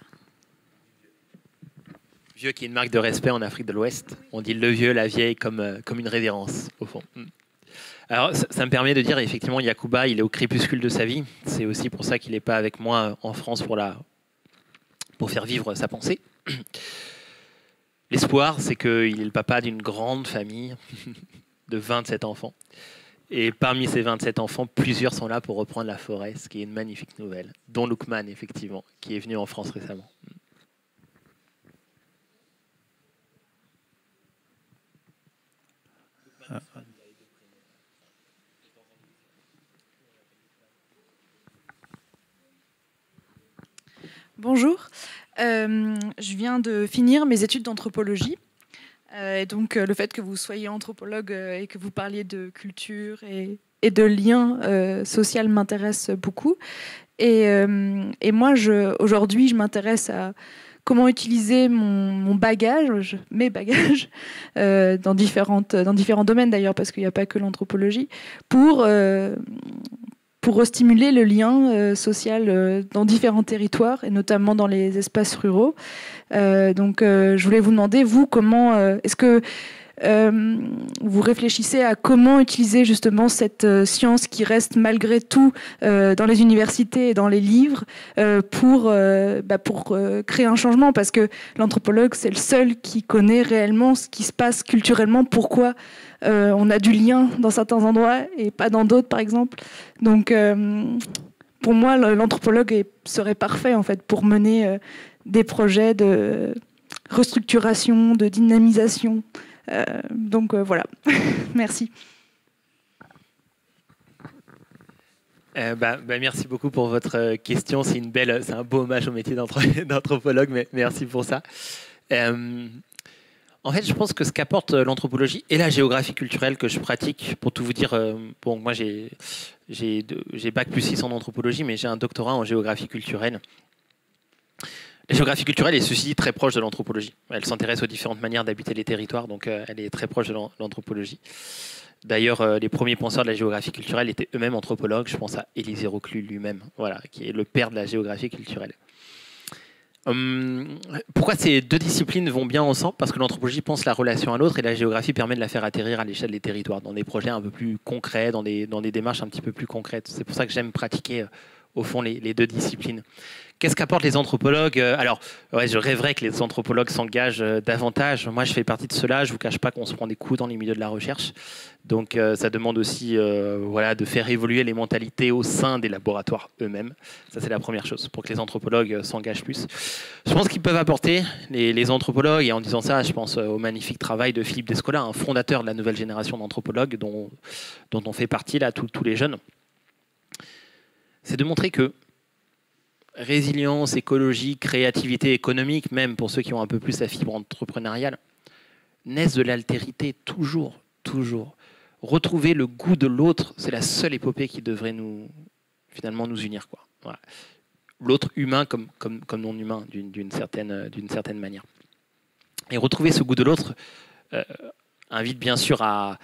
S2: Vieux qui est une marque de respect en Afrique de l'Ouest. On dit le vieux, la vieille comme une révérence, au fond. Alors, ça me permet de dire, effectivement, Yacouba, il est au crépuscule de sa vie. C'est aussi pour ça qu'il n'est pas avec moi en France pour faire vivre sa pensée. L'espoir, c'est qu'il est le papa d'une grande famille de 27 enfants. Et parmi ces 27 enfants, plusieurs sont là pour reprendre la forêt, ce qui est une magnifique nouvelle, dont Loukman, effectivement, qui est venu en France récemment.
S4: Bonjour, je viens de finir mes études d'anthropologie. Et donc le fait que vous soyez anthropologue et que vous parliez de culture et de liens sociaux m'intéresse beaucoup. Et moi, aujourd'hui, je m'intéresse à comment utiliser mes bagages, dans différents domaines d'ailleurs, parce qu'il n'y a pas que l'anthropologie, pour stimuler le lien social dans différents territoires, et notamment dans les espaces ruraux. Je voulais vous demander, vous, comment est-ce que vous réfléchissez à comment utiliser justement cette science qui reste malgré tout dans les universités et dans les livres pour créer un changement, parce que l'anthropologue, c'est le seul qui connaît réellement ce qui se passe culturellement, pourquoi on a du lien dans certains endroits et pas dans d'autres, par exemple. Donc, pour moi, l'anthropologue serait parfait en fait pour mener des projets de restructuration, de dynamisation. Voilà. Merci.
S2: Merci beaucoup pour votre question. C'est un beau hommage au métier d'anthropologue, mais merci pour ça. En fait, je pense que ce qu'apporte l'anthropologie et la géographie culturelle que je pratique, pour tout vous dire, moi j'ai bac plus 6 en anthropologie, mais j'ai un doctorat en géographie culturelle. La géographie culturelle est ceci très proche de l'anthropologie. Elle s'intéresse aux différentes manières d'habiter les territoires, donc elle est très proche de l'anthropologie. D'ailleurs, les premiers penseurs de la géographie culturelle étaient eux-mêmes anthropologues. Je pense à Élisée Reclus lui-même, voilà, qui est le père de la géographie culturelle. Pourquoi ces deux disciplines vont bien ensemble? Parce que l'anthropologie pense la relation à l'autre et la géographie permet de la faire atterrir à l'échelle des territoires, dans des projets un peu plus concrets, dans des démarches un petit peu plus concrètes. C'est pour ça que j'aime pratiquer au fond les deux disciplines. Qu'est-ce qu'apportent les anthropologues? Alors, ouais, je rêverais que les anthropologues s'engagent davantage. Moi, je fais partie de cela. Je ne vous cache pas qu'on se prend des coups dans les milieux de la recherche. Donc, ça demande aussi de faire évoluer les mentalités au sein des laboratoires eux-mêmes. Ça, c'est la première chose, pour que les anthropologues s'engagent plus. Je pense qu'ils peuvent apporter, les anthropologues, et en disant ça, je pense au magnifique travail de Philippe Descola, un fondateur de la nouvelle génération d'anthropologues dont on fait partie, là, tous les jeunes. C'est de montrer que résilience, écologie, créativité économique, même pour ceux qui ont un peu plus la fibre entrepreneuriale, naissent de l'altérité toujours. Retrouver le goût de l'autre, c'est la seule épopée qui devrait nous unir, quoi. Voilà. L'autre humain comme non humain, d'une certaine manière. Et retrouver ce goût de l'autre invite bien sûr à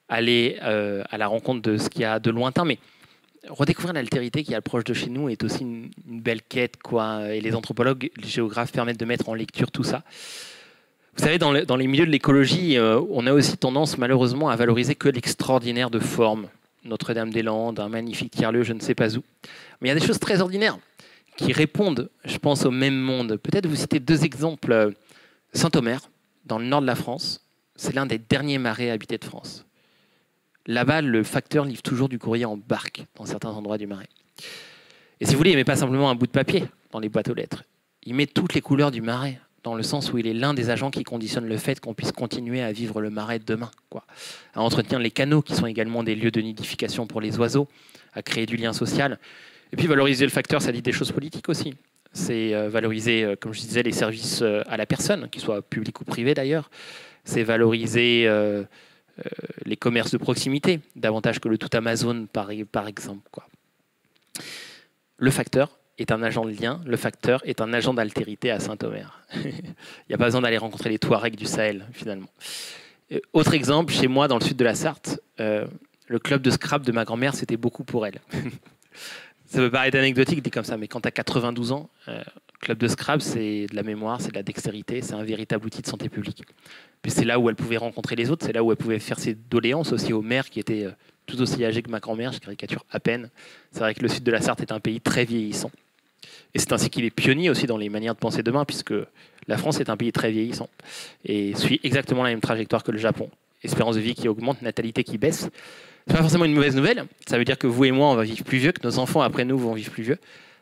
S2: aller à la rencontre de ce qu'il y a de lointain, mais redécouvrir l'altérité qui est proche de chez nous est aussi une belle quête, quoi. Et les anthropologues, les géographes permettent de mettre en lecture tout ça. Vous savez, dans les milieux de l'écologie, on a aussi tendance malheureusement à valoriser que l'extraordinaire de forme. Notre-Dame-des-Landes, un magnifique tiers-lieu, je ne sais pas où. Mais il y a des choses très ordinaires qui répondent, je pense, au même monde. Peut-être vous citer deux exemples. Saint-Omer, dans le nord de la France, c'est l'un des derniers marais habités de France. Là-bas, le facteur livre toujours du courrier en barque dans certains endroits du Marais. Et si vous voulez, il ne met pas simplement un bout de papier dans les boîtes aux lettres. Il met toutes les couleurs du Marais, dans le sens où il est l'un des agents qui conditionne le fait qu'on puisse continuer à vivre le Marais demain, quoi. À entretenir les canaux, qui sont également des lieux de nidification pour les oiseaux, à créer du lien social. Et puis valoriser le facteur, ça dit des choses politiques aussi. C'est valoriser, comme je disais, les services à la personne, qu'ils soient publics ou privés d'ailleurs. C'est valoriser les commerces de proximité, davantage que le tout Amazon, par exemple, quoi. Le facteur est un agent de lien, le facteur est un agent d'altérité à Saint-Omer. Il n'y a pas besoin d'aller rencontrer les Touaregs du Sahel, finalement. Autre exemple, chez moi, dans le sud de la Sarthe, le club de Scrabble de ma grand-mère, c'était beaucoup pour elle. Ça peut paraître anecdotique dit comme ça, mais quand tu as 92 ans, club de Scrabble, c'est de la mémoire, c'est de la dextérité, c'est un véritable outil de santé publique. Puis c'est là où elle pouvait rencontrer les autres, c'est là où elle pouvait faire ses doléances aussi au maire qui était tout aussi âgé que ma grand-mère, je caricature à peine. C'est vrai que le sud de la Sarthe est un pays très vieillissant. Et c'est ainsi qu'il est pionnier aussi dans les manières de penser demain, puisque la France est un pays très vieillissant et suit exactement la même trajectoire que le Japon. Espérance de vie qui augmente, natalité qui baisse. C'est pas forcément une mauvaise nouvelle. Ça veut dire que vous et moi, on va vivre plus vieux, que nos enfants après nous vont vivre plus vieux.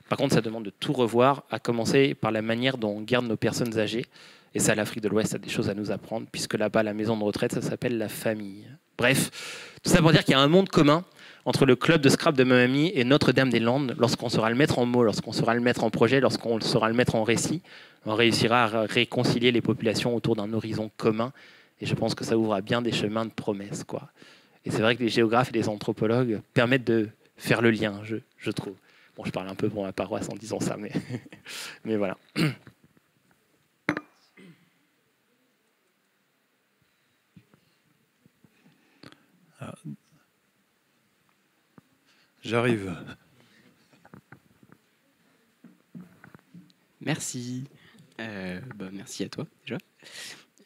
S2: Par contre, ça demande de tout revoir, à commencer par la manière dont on garde nos personnes âgées. Et ça, l'Afrique de l'Ouest a des choses à nous apprendre, puisque là-bas, la maison de retraite, ça s'appelle la famille. Bref, tout ça pour dire qu'il y a un monde commun entre le club de Scrabble de ma mamie et Notre-Dame-des-Landes. Lorsqu'on saura le mettre en mots, lorsqu'on saura le mettre en projet, lorsqu'on saura le mettre en récit, on réussira à réconcilier les populations autour d'un horizon commun. Et je pense que ça ouvre bien des chemins de promesses, quoi. Et c'est vrai que les géographes et les anthropologues permettent de faire le lien, je trouve. Bon, je parle un peu pour ma paroisse en disant ça, mais voilà.
S1: J'arrive.
S5: Merci. Merci à toi déjà.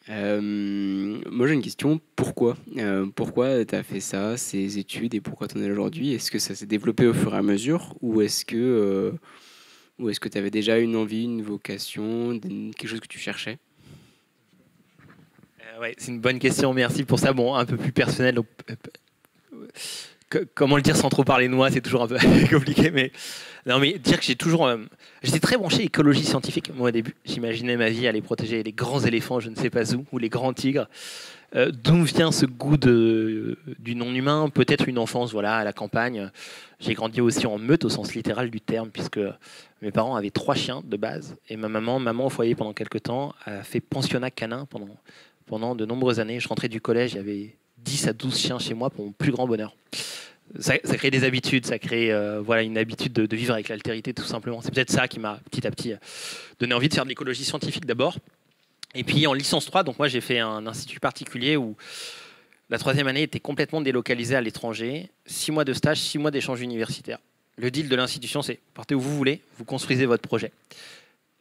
S5: Moi j'ai une question, pourquoi tu as fait ça, ces études, et pourquoi tu en es là aujourd'hui? Est-ce que ça s'est développé au fur et à mesure, ou est-ce que tu avais déjà une envie, une vocation, quelque chose que tu cherchais?
S2: Ouais, c'est une bonne question, merci pour ça. Bon, un peu plus personnel. Comment le dire sans trop parler de moi, c'est toujours un peu compliqué, mais non, mais dire que j'étais très branché écologie scientifique. Moi, au début, j'imaginais ma vie aller protéger les grands éléphants, je ne sais pas où, ou les grands tigres. D'où vient ce goût du non-humain? Peut-être une enfance, voilà, à la campagne. J'ai grandi aussi en meute au sens littéral du terme, puisque mes parents avaient 3 chiens de base, et ma maman au foyer pendant quelques temps, a fait pensionnat canin pendant de nombreuses années. Je rentrais du collège, il y avait 10 à 12 chiens chez moi pour mon plus grand bonheur. Ça crée des habitudes, ça crée une habitude de vivre avec l'altérité, tout simplement. C'est peut-être ça qui m'a petit à petit donné envie de faire de l'écologie scientifique d'abord. Et puis en licence 3, donc moi j'ai fait un institut particulier où la 3e année était complètement délocalisée à l'étranger. 6 mois de stage, 6 mois d'échange universitaire. Le deal de l'institution, c'est partez où vous voulez, vous construisez votre projet.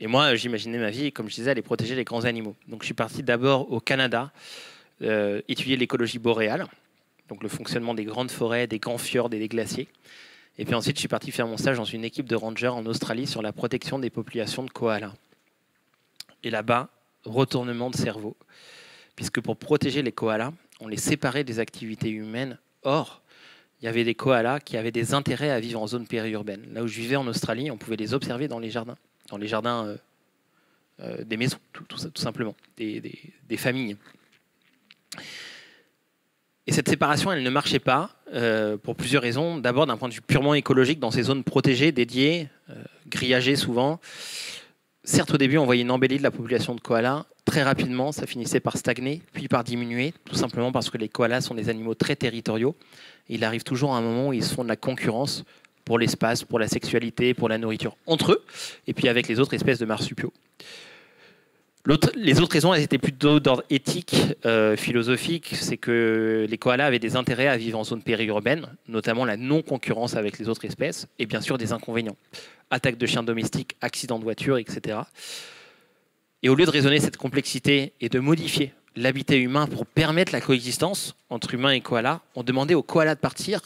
S2: Et moi, j'imaginais ma vie, comme je disais, aller protéger les grands animaux. Donc je suis parti d'abord au Canada, étudier l'écologie boréale, donc le fonctionnement des grandes forêts, des grands fjords et des glaciers. Et puis ensuite, je suis parti faire mon stage dans une équipe de rangers en Australie sur la protection des populations de koalas. Et là-bas, retournement de cerveau, puisque pour protéger les koalas, on les séparait des activités humaines. Or, il y avait des koalas qui avaient des intérêts à vivre en zone périurbaine. Là où je vivais en Australie, on pouvait les observer dans les jardins des maisons, tout simplement, des familles. Et cette séparation, elle ne marchait pas pour plusieurs raisons. D'abord, d'un point de vue purement écologique, dans ces zones protégées, dédiées, grillagées souvent. Certes, au début, on voyait une embellie de la population de koalas. Très rapidement, ça finissait par stagner, puis par diminuer, tout simplement parce que les koalas sont des animaux très territoriaux. Il arrive toujours un moment où ils se font de la concurrence pour l'espace, pour la sexualité, pour la nourriture, entre eux, et puis avec les autres espèces de marsupiaux. Les autres raisons, elles étaient plutôt d'ordre éthique, philosophique. C'est que les koalas avaient des intérêts à vivre en zone périurbaine, notamment la non-concurrence avec les autres espèces, et bien sûr des inconvénients. Attaques de chiens domestiques, accidents de voiture, etc. Et au lieu de raisonner cette complexité et de modifier l'habitat humain pour permettre la coexistence entre humains et koalas, on demandait aux koalas de partir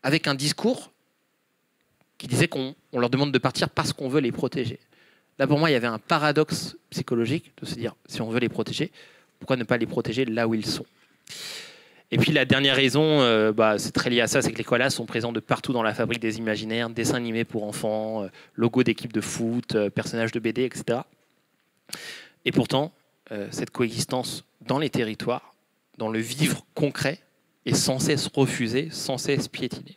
S2: avec un discours qui disait qu'on leur demande de partir parce qu'on veut les protéger. Là, pour moi, il y avait un paradoxe psychologique de se dire, si on veut les protéger, pourquoi ne pas les protéger là où ils sont? Et puis la dernière raison, c'est très lié à ça, c'est que les koalas sont présents de partout dans la fabrique des imaginaires, dessins animés pour enfants, logos d'équipes de foot, personnages de BD, etc. Et pourtant, cette coexistence dans les territoires, dans le vivre concret, est sans cesse refusée, sans cesse piétinée.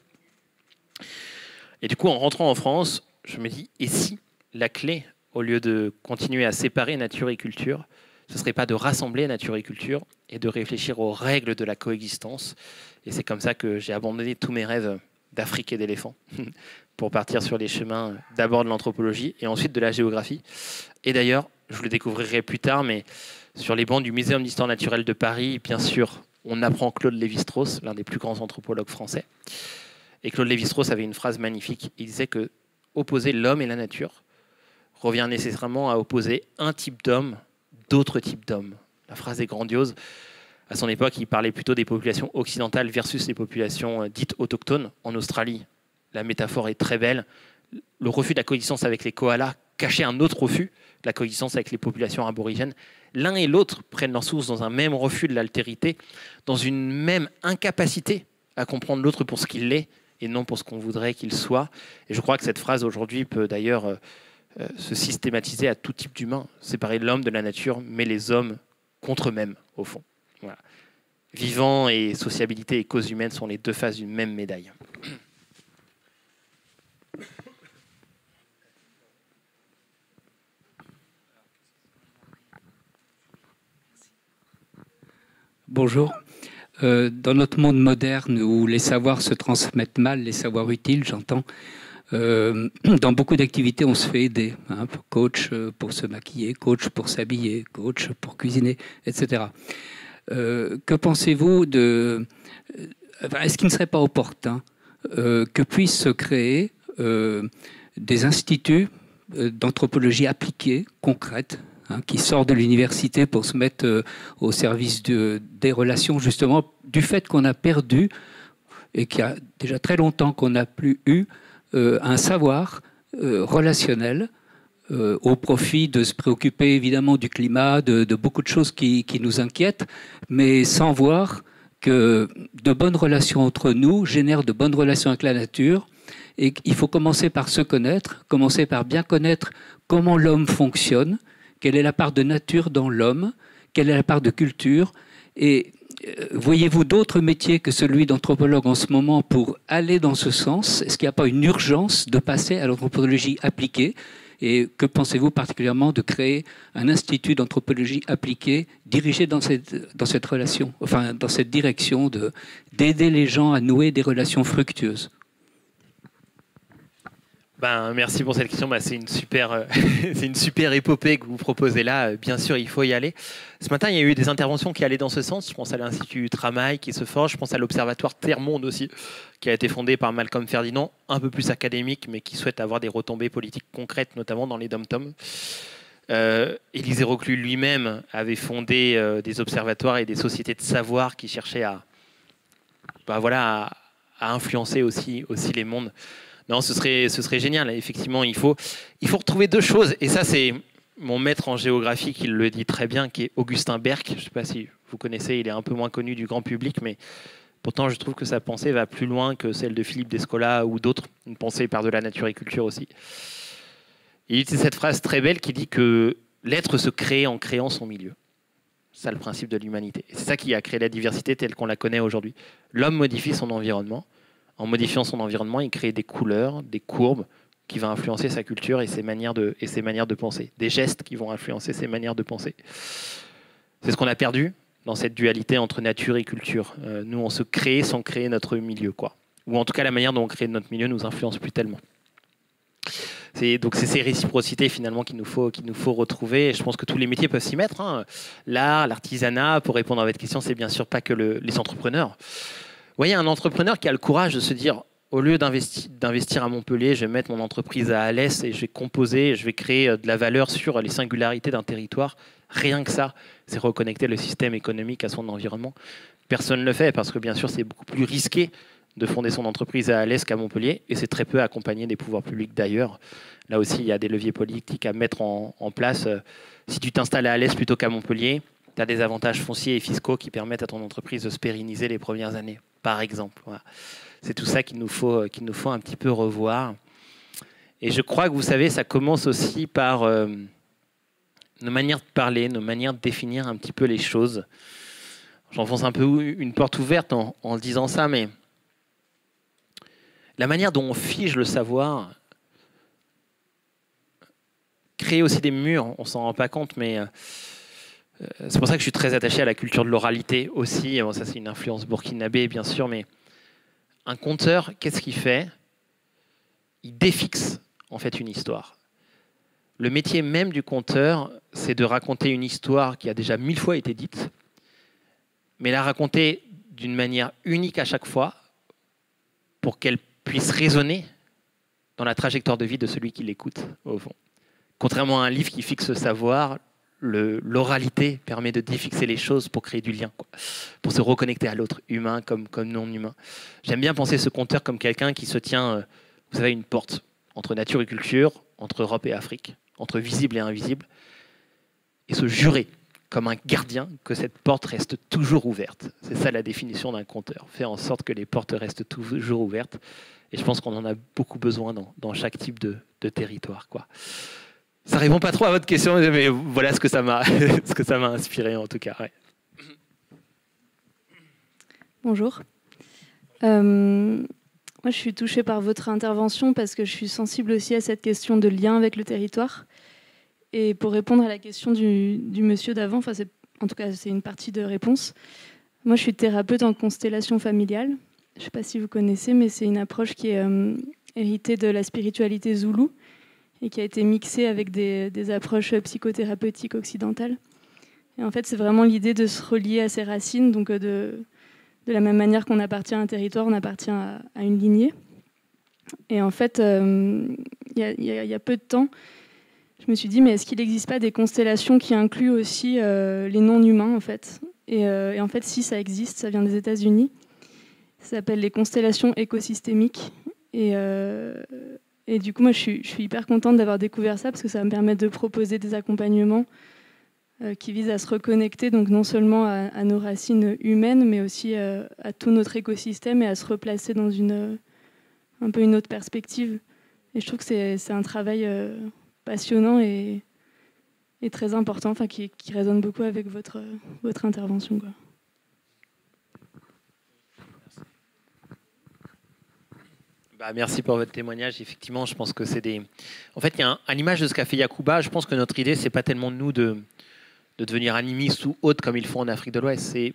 S2: Et du coup, en rentrant en France, je me dis, et si la clé, au lieu de continuer à séparer nature et culture, ce ne serait pas de rassembler nature et culture et de réfléchir aux règles de la coexistence. Et c'est comme ça que j'ai abandonné tous mes rêves d'Afrique et d'éléphants pour partir sur les chemins d'abord de l'anthropologie et ensuite de la géographie. Et d'ailleurs, je le découvrirai plus tard, mais sur les bancs du Muséum d'histoire naturelle de Paris, bien sûr, on apprend Claude Lévi-Strauss, l'un des plus grands anthropologues français. Et Claude Lévi-Strauss avait une phrase magnifique. Il disait que opposer l'homme et la nature revient nécessairement à opposer un type d'homme d'autres types d'hommes. La phrase est grandiose. À son époque, il parlait plutôt des populations occidentales versus les populations dites autochtones. En Australie, la métaphore est très belle. Le refus de la coexistence avec les koalas cachait un autre refus, la coexistence avec les populations aborigènes. L'un et l'autre prennent leur source dans un même refus de l'altérité, dans une même incapacité à comprendre l'autre pour ce qu'il est et non pour ce qu'on voudrait qu'il soit. Et je crois que cette phrase aujourd'hui peut d'ailleurs se systématiser à tout type d'humain, séparer l'homme de la nature, mais les hommes contre eux-mêmes, au fond. Voilà. Vivant et sociabilité et cause humaine sont les deux faces d'une même médaille.
S6: Bonjour. Dans notre monde moderne où les savoirs se transmettent mal, les savoirs utiles, j'entends, dans beaucoup d'activités, on se fait aider. Coach pour se maquiller, coach pour s'habiller, coach pour cuisiner, etc. Que pensez-vous de... Est-ce qu'il ne serait pas opportun que puissent se créer des instituts d'anthropologie appliquée, concrète, qui sortent de l'université pour se mettre au service des relations, justement, du fait qu'on a perdu, et qu'il y a déjà très longtemps qu'on n'a plus eu, un savoir relationnel au profit de se préoccuper évidemment du climat, de beaucoup de choses qui nous inquiètent, mais sans voir que de bonnes relations entre nous génèrent de bonnes relations avec la nature. Et il faut commencer par se connaître, commencer par bien connaître comment l'homme fonctionne, quelle est la part de nature dans l'homme, quelle est la part de culture. Et voyez-vous d'autres métiers que celui d'anthropologue en ce moment pour aller dans ce sens? Est-ce qu'il n'y a pas une urgence de passer à l'anthropologie appliquée? Et que pensez-vous particulièrement de créer un institut d'anthropologie appliquée dirigé dans cette relation, enfin dans cette direction d'aider les gens à nouer des relations fructueuses?
S2: Merci pour cette question. C'est une super épopée que vous proposez là. Bien sûr, il faut y aller. Ce matin, il y a eu des interventions qui allaient dans ce sens. Je pense à l'Institut Tramail qui se forge. Je pense à l'Observatoire Terre-Monde aussi, qui a été fondé par Malcolm Ferdinand, un peu plus académique, mais qui souhaite avoir des retombées politiques concrètes, notamment dans les dom-toms. Élisée Reclus lui-même avait fondé des observatoires et des sociétés de savoir qui cherchaient à influencer aussi les mondes. Non, ce serait génial. Effectivement, il faut retrouver deux choses. Et ça, c'est mon maître en géographie qui le dit très bien, qui est Augustin Berck. Je ne sais pas si vous connaissez, il est un peu moins connu du grand public, mais pourtant, je trouve que sa pensée va plus loin que celle de Philippe Descola ou d'autres. Une pensée par de la nature et culture aussi. Il utilise cette phrase très belle qui dit que l'être se crée en créant son milieu. C'est ça le principe de l'humanité. Et c'est ça qui a créé la diversité telle qu'on la connaît aujourd'hui. L'homme modifie son environnement. En modifiant son environnement, il crée des couleurs, des courbes qui vont influencer sa culture et ses manières de penser. Des gestes qui vont influencer ses manières de penser. C'est ce qu'on a perdu dans cette dualité entre nature et culture. Nous, on se crée sans créer notre milieu, quoi. Ou en tout cas, la manière dont on crée notre milieu nous influence plus tellement. Donc c'est ces réciprocités finalement qu'il nous faut retrouver. Et je pense que tous les métiers peuvent s'y mettre. L'art, l'artisanat, pour répondre à votre question, c'est bien sûr pas que les entrepreneurs. Vous voyez, un entrepreneur qui a le courage de se dire, au lieu d'investir à Montpellier, je vais mettre mon entreprise à Alès et je vais composer, je vais créer de la valeur sur les singularités d'un territoire. Rien que ça, c'est reconnecter le système économique à son environnement. Personne ne le fait parce que bien sûr, c'est beaucoup plus risqué de fonder son entreprise à Alès qu'à Montpellier et c'est très peu accompagné des pouvoirs publics d'ailleurs. Là aussi, il y a des leviers politiques à mettre en place. Si tu t'installes à Alès plutôt qu'à Montpellier, tu as des avantages fonciers et fiscaux qui permettent à ton entreprise de se pérenniser les premières années, par exemple. Voilà. C'est tout ça qu'il nous faut un petit peu revoir. Et je crois que vous savez, ça commence aussi par nos manières de parler, nos manières de définir un petit peu les choses. J'enfonce un peu une porte ouverte en disant ça, mais la manière dont on fige le savoir crée aussi des murs, on s'en rend pas compte, mais c'est pour ça que je suis très attaché à la culture de l'oralité aussi. Bon, ça, c'est une influence burkinabé, bien sûr, mais un conteur, qu'est-ce qu'il fait? Il défixe en fait une histoire. Le métier même du conteur, c'est de raconter une histoire qui a déjà 1000 fois été dite, mais la raconter d'une manière unique à chaque fois pour qu'elle puisse résonner dans la trajectoire de vie de celui qui l'écoute, au fond. Contrairement à un livre qui fixe le savoir, l'oralité permet de défixer les choses pour créer du lien, quoi, pour se reconnecter à l'autre, humain comme non humain. J'aime bien penser ce conteur comme quelqu'un qui se tient, vous savez, une porte entre nature et culture, entre Europe et Afrique, entre visible et invisible, et se jurer comme un gardien que cette porte reste toujours ouverte. C'est ça la définition d'un conteur, faire en sorte que les portes restent toujours ouvertes. Et je pense qu'on en a beaucoup besoin dans chaque type de territoire, quoi. Ça répond pas trop à votre question, mais voilà ce que ça m'a inspiré en tout cas. Ouais.
S7: Bonjour. Moi, je suis touchée par votre intervention parce que je suis sensible aussi à cette question de lien avec le territoire. Et pour répondre à la question du monsieur d'avant, en tout cas, c'est une partie de réponse. Moi, je suis thérapeute en constellation familiale. Je ne sais pas si vous connaissez, mais c'est une approche qui est héritée de la spiritualité zoulou et qui a été mixée avec des approches psychothérapeutiques occidentales. Et en fait, c'est vraiment l'idée de se relier à ses racines, donc de la même manière qu'on appartient à un territoire, on appartient à une lignée. Et en fait, il y a peu de temps, je me suis dit, mais est-ce qu'il n'existe pas des constellations qui incluent aussi les non-humains, en fait, et en fait, si ça existe, ça vient des États-Unis. Ça s'appelle les constellations écosystémiques. Et du coup, moi, je suis hyper contente d'avoir découvert ça parce que ça va me permettre de proposer des accompagnements qui visent à se reconnecter, donc non seulement à nos racines humaines, mais aussi à tout notre écosystème et à se replacer dans un peu une autre perspective. Et je trouve que c'est un travail passionnant et très important, enfin, qui résonne beaucoup avec votre intervention, quoi.
S2: Merci pour votre témoignage. Effectivement, je pense que c'est des... En fait, il y a à l'image de ce qu'a fait Yacouba, je pense que notre idée, c'est pas tellement de nous de devenir animistes ou autres comme ils font en Afrique de l'Ouest, c'est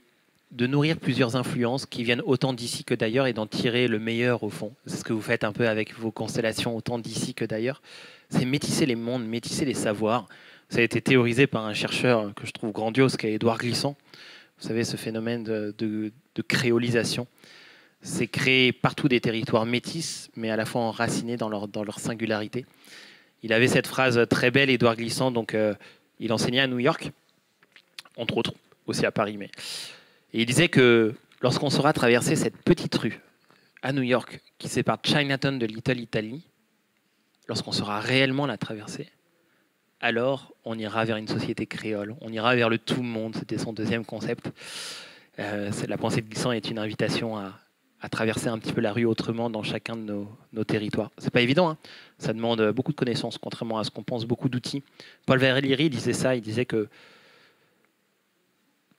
S2: de nourrir plusieurs influences qui viennent autant d'ici que d'ailleurs et d'en tirer le meilleur au fond. C'est ce que vous faites un peu avec vos constellations, autant d'ici que d'ailleurs. C'est métisser les mondes, métisser les savoirs. Ça a été théorisé par un chercheur que je trouve grandiose, qui est Édouard Glissant. Vous savez, ce phénomène de créolisation. C'est créer partout des territoires métis, mais à la fois enracinés dans leur singularité. Il avait cette phrase très belle, Édouard Glissant, donc il enseignait à New York, entre autres, aussi à Paris. Et il disait que lorsqu'on saura traverser cette petite rue à New York qui sépare Chinatown de Little Italy, lorsqu'on saura réellement la traverser, alors on ira vers une société créole, on ira vers le tout monde. C'était son deuxième concept. La pensée de Glissant est une invitation à traverser un petit peu la rue autrement dans chacun de nos territoires. C'est pas évident, hein. Ça demande beaucoup de connaissances, contrairement à ce qu'on pense, beaucoup d'outils. Paul Valéry disait ça, il disait que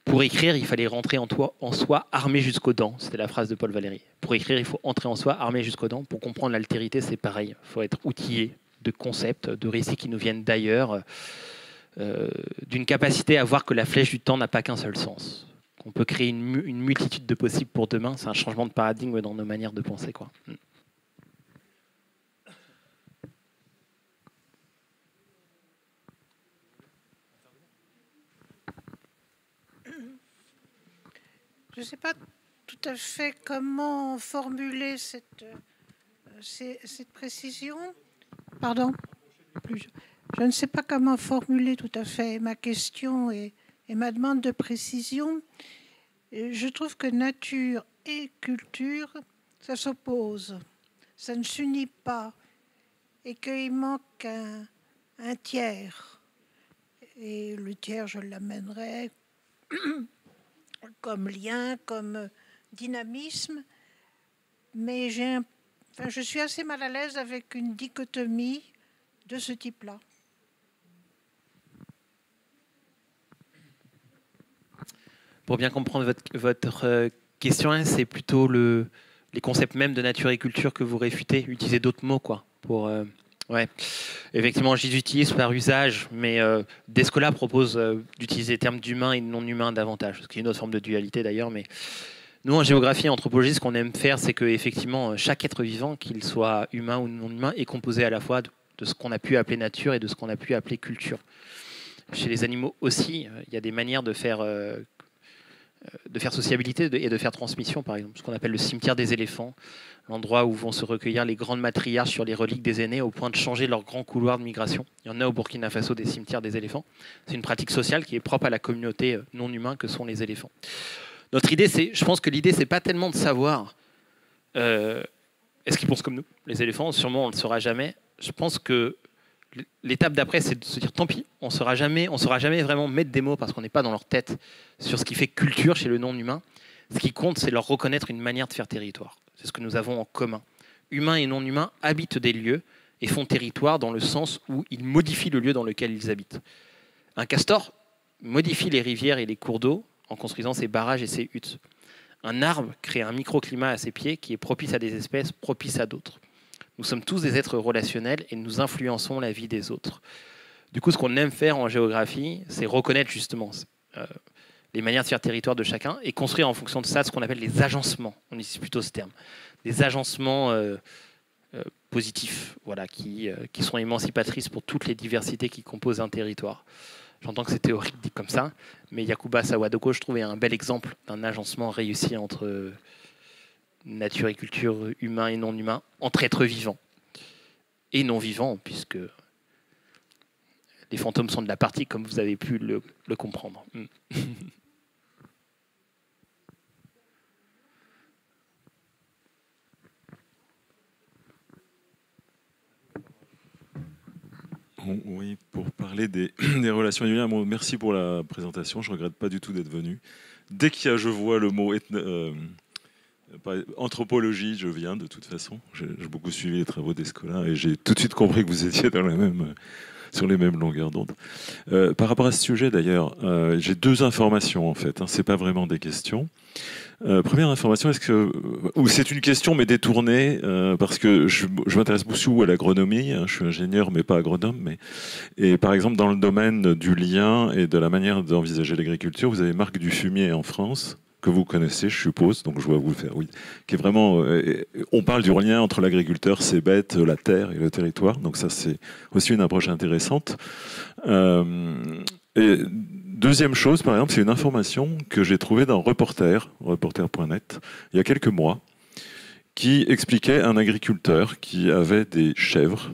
S2: pour écrire, il fallait rentrer en soi armé jusqu'aux dents. C'était la phrase de Paul Valéry. Pour écrire, il faut entrer en soi armé jusqu'aux dents. Pour comprendre l'altérité, c'est pareil. Il faut être outillé de concepts, de récits qui nous viennent d'ailleurs, d'une capacité à voir que la flèche du temps n'a pas qu'un seul sens. On peut créer une multitude de possibles pour demain. C'est un changement de paradigme dans nos manières de penser, quoi.
S8: Je ne sais pas tout à fait comment formuler cette précision. Pardon. Je ne sais pas comment formuler tout à fait ma question et ma demande de précision. Je trouve que nature et culture, ça s'oppose, ça ne s'unit pas, et qu'il manque un tiers. Et le tiers, je l'amènerai comme lien, comme dynamisme, mais je suis assez mal à l'aise avec une dichotomie de ce type-là.
S2: Pour bien comprendre votre question, hein, c'est plutôt les concepts même de nature et culture que vous réfutez. Utilisez d'autres mots, quoi. Ouais. Effectivement, je les utilise par usage, mais Descola propose d'utiliser les termes d'humain et de non-humain davantage, ce qui est une autre forme de dualité d'ailleurs. Mais nous, en géographie et en anthropologie, ce qu'on aime faire, c'est que effectivement, chaque être vivant, qu'il soit humain ou non humain, est composé à la fois de ce qu'on a pu appeler nature et de ce qu'on a pu appeler culture. Chez les animaux aussi, il y a des manières de faire sociabilité et de faire transmission, par exemple, ce qu'on appelle le cimetière des éléphants, l'endroit où vont se recueillir les grandes matriarches sur les reliques des aînés au point de changer leur grand couloir de migration. Il y en a au Burkina Faso des cimetières des éléphants. C'est une pratique sociale qui est propre à la communauté non humaine que sont les éléphants. Notre idée, je pense que l'idée, c'est pas tellement de savoir est-ce qu'ils pensent comme nous, les éléphants. Sûrement, on ne le saura jamais. Je pense que l'étape d'après, c'est de se dire tant pis, on ne saura jamais vraiment mettre des mots parce qu'on n'est pas dans leur tête sur ce qui fait culture chez le non-humain. Ce qui compte, c'est leur reconnaître une manière de faire territoire. C'est ce que nous avons en commun. Humains et non-humains habitent des lieux et font territoire dans le sens où ils modifient le lieu dans lequel ils habitent. Un castor modifie les rivières et les cours d'eau en construisant ses barrages et ses huttes. Un arbre crée un microclimat à ses pieds qui est propice à des espèces, propice à d'autres. Nous sommes tous des êtres relationnels et nous influençons la vie des autres. Du coup, ce qu'on aime faire en géographie, c'est reconnaître justement les manières de faire territoire de chacun et construire en fonction de ça ce qu'on appelle les agencements. On utilise plutôt ce terme. Des agencements positifs, voilà, qui sont émancipatrices pour toutes les diversités qui composent un territoire. J'entends que c'est théorique dit comme ça, mais Yacouba Sawadoko, je trouvais un bel exemple d'un agencement réussi entre nature et culture, humain et non humain, entre êtres vivants et non vivants, puisque les fantômes sont de la partie, comme vous avez pu le comprendre.
S9: Oui, pour parler des relations humaines, bon, merci pour la présentation. Je ne regrette pas du tout d'être venu. Dès je vois le mot anthropologie, je viens de toute façon. J'ai beaucoup suivi les travaux d'Escola et j'ai tout de suite compris que vous étiez sur les mêmes longueurs d'onde. Par rapport à ce sujet, d'ailleurs, j'ai deux informations en fait. C'est pas vraiment des questions. Première information, c'est une question mais détournée parce que je m'intéresse beaucoup à l'agronomie. Je suis ingénieur mais pas agronome. Et par exemple dans le domaine du lien et de la manière d'envisager l'agriculture, vous avez Marc Dufumier en France que vous connaissez, je suppose. Donc je vais vous le faire. Oui, qui est vraiment. On parle du lien entre l'agriculteur, ses bêtes, la terre et le territoire. Donc ça c'est aussi une approche intéressante. Et deuxième chose, par exemple, c'est une information que j'ai trouvée dans reporter.net, il y a quelques mois, qui expliquait un agriculteur qui avait des chèvres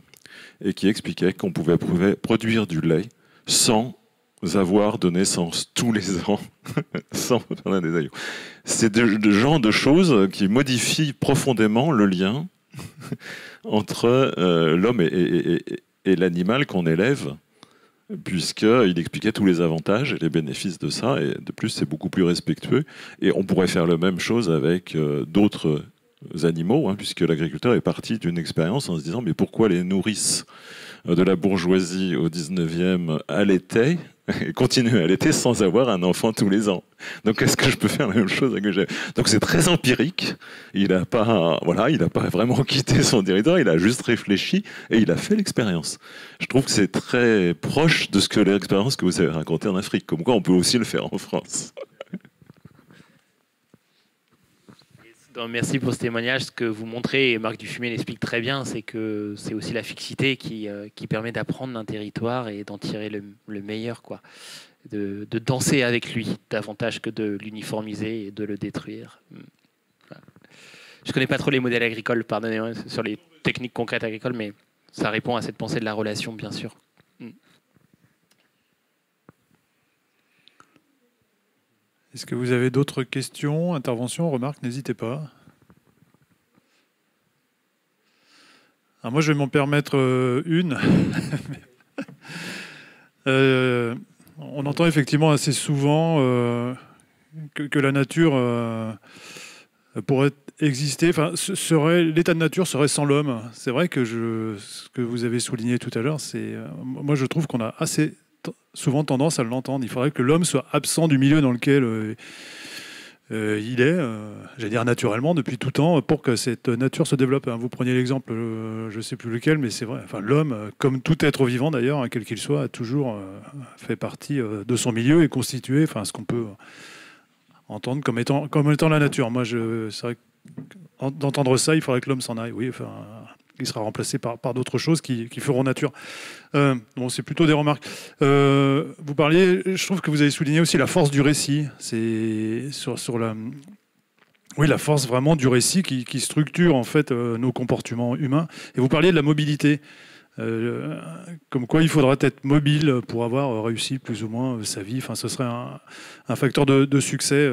S9: et qui expliquait qu'on pouvait produire du lait sans avoir de naissance tous les ans, sans faire des agneaux. C'est le genre de choses qui modifient profondément le lien entre l'homme et l'animal qu'on élève, puisqu'il expliquait tous les avantages et les bénéfices de ça, et de plus c'est beaucoup plus respectueux, et on pourrait faire la même chose avec d'autres animaux, puisque l'agriculteur est parti d'une expérience en se disant mais pourquoi les nourrices de la bourgeoisie au 19e allaitaient et continuaient à allaiter sans avoir un enfant tous les ans. Donc est-ce que je peux faire la même chose avec le chef? Donc c'est très empirique, il n'a pas vraiment quitté son territoire, il a juste réfléchi et il a fait l'expérience. Je trouve que c'est très proche de l'expérience que vous avez racontée en Afrique, comme quoi on peut aussi le faire en France.
S2: Merci pour ce témoignage. Ce que vous montrez, et Marc Dufumier l'explique très bien, c'est que c'est aussi la fixité qui permet d'apprendre d'un territoire et d'en tirer le meilleur, quoi. De danser avec lui davantage que de l'uniformiser et de le détruire. Voilà. Je ne connais pas trop les modèles agricoles, pardonnez-moi, sur les techniques concrètes agricoles, mais ça répond à cette pensée de la relation, bien sûr.
S1: Est-ce que vous avez d'autres questions, interventions, remarques? N'hésitez pas. Alors moi, je vais m'en permettre une. On entend effectivement assez souvent que la nature pourrait exister. Enfin, l'état de nature serait sans l'homme. C'est vrai que ce que vous avez souligné tout à l'heure, moi je trouve qu'on a assez souvent tendance à l'entendre. Il faudrait que l'homme soit absent du milieu dans lequel il est, j'allais dire naturellement, depuis tout temps, pour que cette nature se développe. Vous preniez l'exemple, je ne sais plus lequel, mais c'est vrai. Enfin, l'homme, comme tout être vivant d'ailleurs, quel qu'il soit, a toujours fait partie de son milieu et constitué, ce qu'on peut entendre comme étant la nature. Moi, c'est vrai que d'entendre ça, il faudrait que l'homme s'en aille. Oui, il sera remplacé par d'autres choses qui feront nature. Bon, c'est plutôt des remarques. Vous parliez, je trouve que vous avez souligné aussi la force du récit. C'est sur la force vraiment du récit qui structure en fait nos comportements humains. Et vous parliez de la mobilité. Comme quoi il faudra être mobile pour avoir réussi plus ou moins sa vie. Enfin, ce serait un facteur de succès.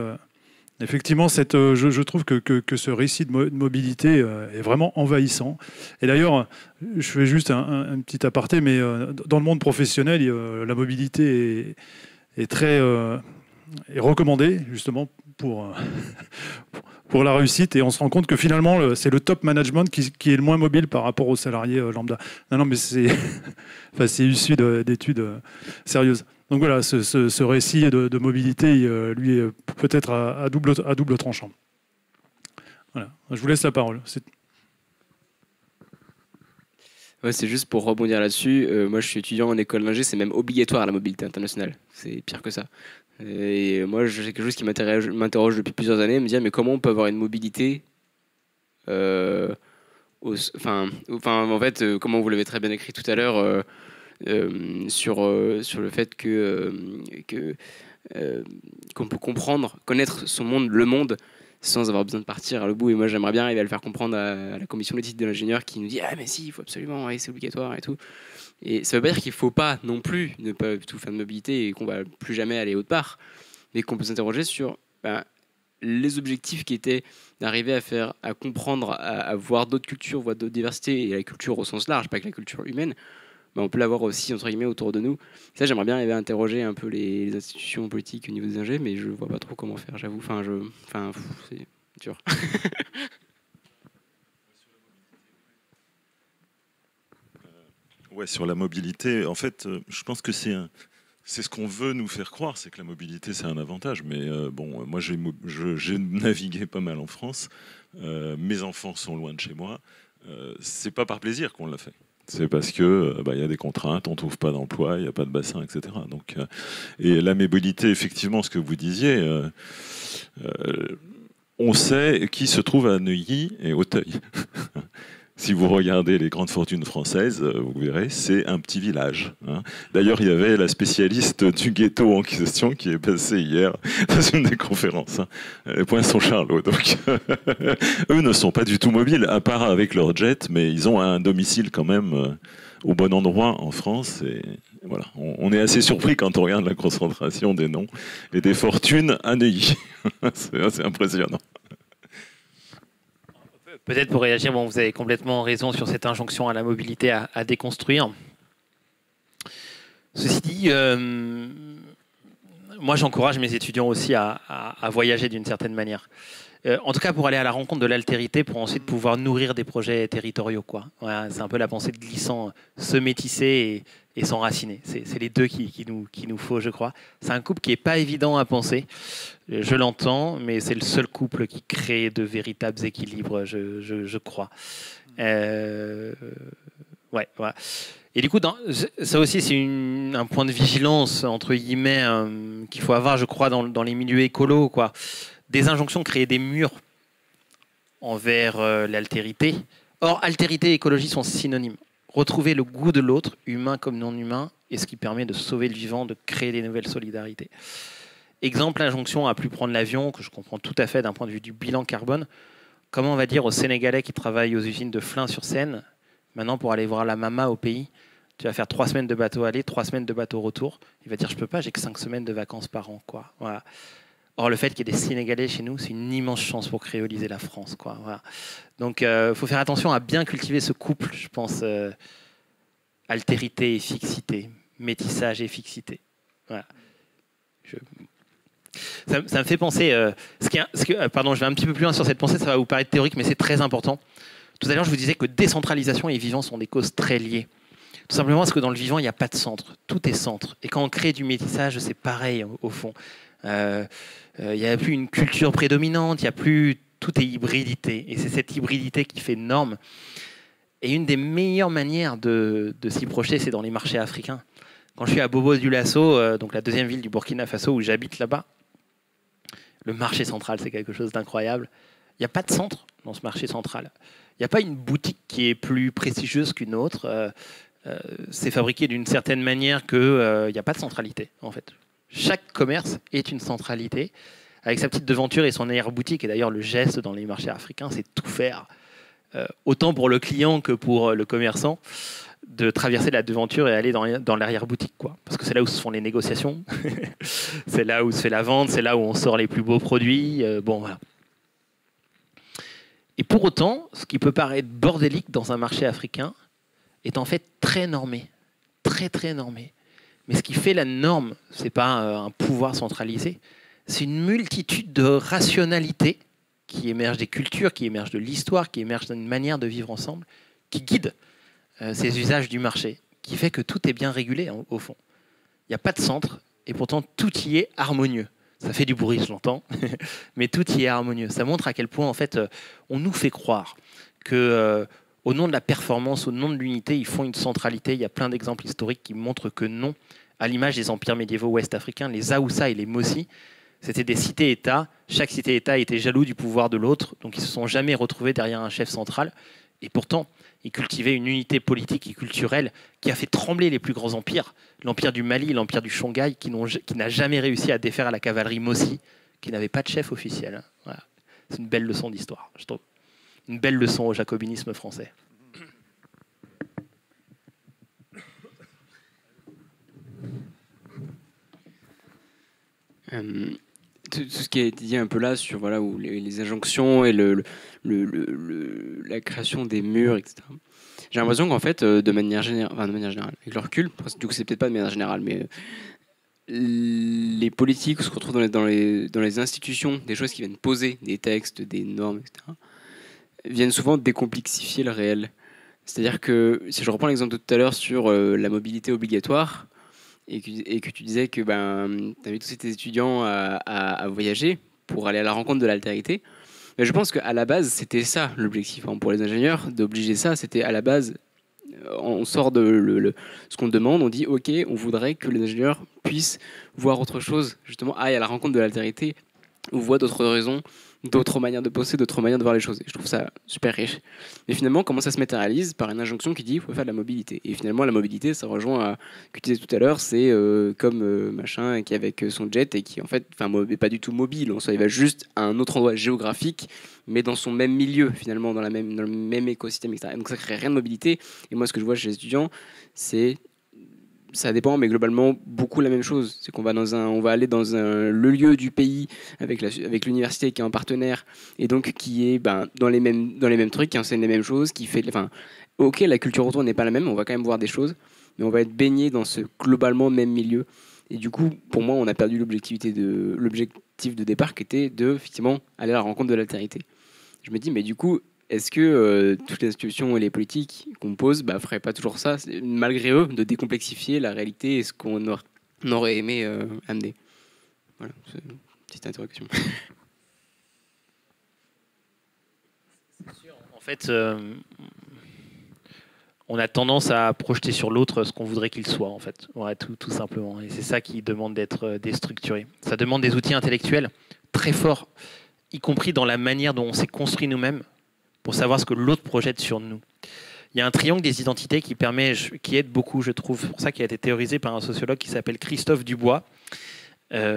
S1: Effectivement, je trouve que ce récit de mobilité est vraiment envahissant. Et d'ailleurs, je fais juste un petit aparté, mais dans le monde professionnel, la mobilité est très est recommandée justement pour la réussite. Et on se rend compte que finalement, c'est le top management qui est le moins mobile par rapport aux salariés lambda. Non, mais c'est issu d'études sérieuses. Donc voilà, ce récit de mobilité, lui, est peut-être à double tranchant. Voilà, je vous laisse la parole.
S5: Ouais, c'est juste pour rebondir là-dessus. Moi, je suis étudiant en école d'ingé, c'est même obligatoire la mobilité internationale. C'est pire que ça. Et moi, j'ai quelque chose qui m'interroge depuis plusieurs années, me dire mais comment on peut avoir une mobilité en fait, comment vous l'avez très bien écrit tout à l'heure, sur le fait qu'on peut connaître son monde, le monde, sans avoir besoin de partir à le bout. Et moi, j'aimerais bien arriver à le faire comprendre à la commission d'éthique de l'ingénieur qui nous dit ah mais si, il faut absolument, c'est obligatoire et tout. Et ça veut pas dire qu'il faut pas non plus ne pas tout faire de mobilité et qu'on va plus jamais aller autre part, mais qu'on peut s'interroger sur les objectifs qui étaient d'arriver à comprendre, à voir d'autres cultures, voir d'autres diversités, et la culture au sens large, pas que la culture humaine. On peut l'avoir aussi entre guillemets autour de nous. Ça, j'aimerais bien arriver à interroger un peu les institutions politiques au niveau des ingés, mais je vois pas trop comment faire, j'avoue. C'est dur.
S9: Ouais, sur la mobilité, en fait, je pense que c'est ce qu'on veut nous faire croire, c'est que la mobilité c'est un avantage. Mais moi j'ai navigué pas mal en France. Mes enfants sont loin de chez moi. C'est pas par plaisir qu'on l'a fait. C'est parce que y a des contraintes, on ne trouve pas d'emploi, il n'y a pas de bassin, etc. Donc, et la mobilité, effectivement, ce que vous disiez, on sait qui se trouve à Neuilly et Auteuil. Si vous regardez les grandes fortunes françaises, vous verrez, c'est un petit village. D'ailleurs, il y avait la spécialiste du ghetto en question qui est passée hier dans une des conférences, Poinçon-Charlot. Donc, eux ne sont pas du tout mobiles, à part avec leur jet, mais ils ont un domicile quand même au bon endroit en France. Et voilà, on est assez surpris quand on regarde la concentration des noms et des fortunes à Neuilly. C'est assez impressionnant.
S2: Peut-être pour réagir, vous avez complètement raison sur cette injonction à la mobilité à déconstruire. Ceci dit, moi j'encourage mes étudiants aussi à voyager d'une certaine manière. En tout cas pour aller à la rencontre de l'altérité pour ensuite pouvoir nourrir des projets territoriaux. Voilà, c'est un peu la pensée de Glissant, se métisser et s'enraciner. C'est les deux qu'il nous faut, je crois. C'est un couple qui n'est pas évident à penser, je l'entends, mais c'est le seul couple qui crée de véritables équilibres, je crois. Ouais, voilà. Et du coup, ça aussi, c'est un point de vigilance, entre guillemets, qu'il faut avoir, je crois, dans les milieux écolos, quoi. Des injonctions créer des murs envers l'altérité. Or, altérité et écologie sont synonymes. Retrouver le goût de l'autre, humain comme non humain, est ce qui permet de sauver le vivant, de créer des nouvelles solidarités. Exemple, l'injonction à plus prendre l'avion, que je comprends tout à fait d'un point de vue du bilan carbone. Comment on va dire aux Sénégalais qui travaillent aux usines de Flins-sur-Seine, maintenant pour aller voir la mama au pays, tu vas faire 3 semaines de bateau aller, 3 semaines de bateau retour. Il va dire, je peux pas, j'ai que 5 semaines de vacances par an, quoi. Voilà. Or, le fait qu'il y ait des Sénégalais chez nous, c'est une immense chance pour créoliser la France, quoi. Voilà. Donc, il faut faire attention à bien cultiver ce couple, je pense, altérité et fixité, métissage et fixité. Voilà. Ça me fait penser... pardon, je vais un petit peu plus loin sur cette pensée, ça va vous paraître théorique, mais c'est très important. Tout à l'heure, je vous disais que décentralisation et vivant sont des causes très liées. Tout simplement parce que dans le vivant, il n'y a pas de centre. Tout est centre. Et quand on crée du métissage, c'est pareil, au fond. Il n'y a plus une culture prédominante, il y a plus... Tout est hybridité. Et c'est cette hybridité qui fait norme. Et une des meilleures manières de s'y projeter, c'est dans les marchés africains. Quand je suis à Bobo-Dioulasso, donc la deuxième ville du Burkina Faso où j'habite là-bas, le marché central, c'est quelque chose d'incroyable. Il n'y a pas de centre dans ce marché central. Il n'y a pas une boutique qui est plus prestigieuse qu'une autre. C'est fabriqué d'une certaine manière qu'il n'y a pas de centralité, en fait. Chaque commerce est une centralité, avec sa petite devanture et son arrière-boutique. Et d'ailleurs, le geste dans les marchés africains, c'est tout faire, autant pour le client que pour le commerçant, de traverser la devanture et aller dans l'arrière-boutique, quoi. Parce que c'est là où se font les négociations, c'est là où se fait la vente, c'est là où on sort les plus beaux produits. Bon, voilà. Et pour autant, ce qui peut paraître bordélique dans un marché africain est en fait très normé, très très normé. Mais ce qui fait la norme, c'est pas un pouvoir centralisé, c'est une multitude de rationalités qui émergent des cultures, qui émergent de l'histoire, qui émergent d'une manière de vivre ensemble, qui guident ces usages du marché, qui fait que tout est bien régulé au fond. Il n'y a pas de centre, et pourtant tout y est harmonieux. Ça fait du bruit, je l'entends, mais tout y est harmonieux. Ça montre à quel point, en fait, on nous fait croire que, au nom de la performance, au nom de l'unité, ils font une centralité. Il y a plein d'exemples historiques qui montrent que non. À l'image des empires médiévaux ouest-africains, les Aoussa et les Mossi, c'était des cités-États. Chaque cité-État était jaloux du pouvoir de l'autre, donc ils ne se sont jamais retrouvés derrière un chef central. Et pourtant, ils cultivaient une unité politique et culturelle qui a fait trembler les plus grands empires. L'empire du Mali, l'empire du Shanghai, qui n'a jamais réussi à défaire la cavalerie Mossi, qui n'avait pas de chef officiel. Voilà. C'est une belle leçon d'histoire, je trouve. Une belle leçon au jacobinisme français.
S5: Tout ce qui a été dit un peu là sur voilà, où les injonctions et la création des murs, etc. J'ai l'impression qu'en fait, de manière générale, avec le recul, du coup c'est peut-être pas de manière générale, mais les politiques, ce qu'on retrouve dans les institutions, des choses qui viennent poser des textes, des normes, etc., viennent souvent décomplexifier le réel. C'est-à-dire que, si je reprends l'exemple de tout à l'heure sur la mobilité obligatoire, et que tu disais que tu avais tous tes étudiants à voyager pour aller à la rencontre de l'altérité, mais je pense qu'à la base, c'était ça l'objectif. Pour les ingénieurs, d'obliger ça, c'était à la base, on sort de ce qu'on demande, on dit ok, on voudrait que les ingénieurs puissent voir autre chose, justement, aillent à la rencontre de l'altérité, ou voient d'autres raisons, d'autres manières de penser, d'autres manières de voir les choses. Et je trouve ça super riche. Mais finalement, comment ça se matérialise? Par une injonction qui dit qu'il faut faire de la mobilité. Et finalement, la mobilité, ça rejoint à ce que tu disais tout à l'heure, c'est comme machin qui est avec son jet et qui en fait n'est pas du tout mobile. En soi, il va juste à un autre endroit géographique, mais dans son même milieu, finalement, dans le même écosystème, etc. Et donc ça crée rien de mobilité. Et moi, ce que je vois chez les étudiants, c'est... Ça dépend, mais globalement, beaucoup la même chose. C'est qu'on va aller dans le lieu du pays avec l'université qui est un partenaire et donc qui est dans les mêmes trucs, qui enseigne les mêmes choses, qui fait... Enfin, ok, la culture autour n'est pas la même, on va quand même voir des choses, mais on va être baigné dans ce globalement même milieu. Et du coup, pour moi, on a perdu l'objectif de départ qui était de, effectivement, aller à la rencontre de l'altérité. Je me dis, mais du coup... Est-ce que toutes les institutions et les politiques qu'on pose feraient pas toujours ça, malgré eux, de décomplexifier la réalité et ce qu'on aurait aimé amener? Voilà, c'est une petite interrogation.
S2: C'est sûr. En fait, on a tendance à projeter sur l'autre ce qu'on voudrait qu'il soit, en fait. Ouais, tout simplement. Et c'est ça qui demande d'être déstructuré. Ça demande des outils intellectuels très forts, y compris dans la manière dont on s'est construit nous-mêmes, pour savoir ce que l'autre projette sur nous. Il y a un triangle des identités qui aide beaucoup, je trouve. C'est pour ça qu'il a été théorisé par un sociologue qui s'appelle Christophe Dubois.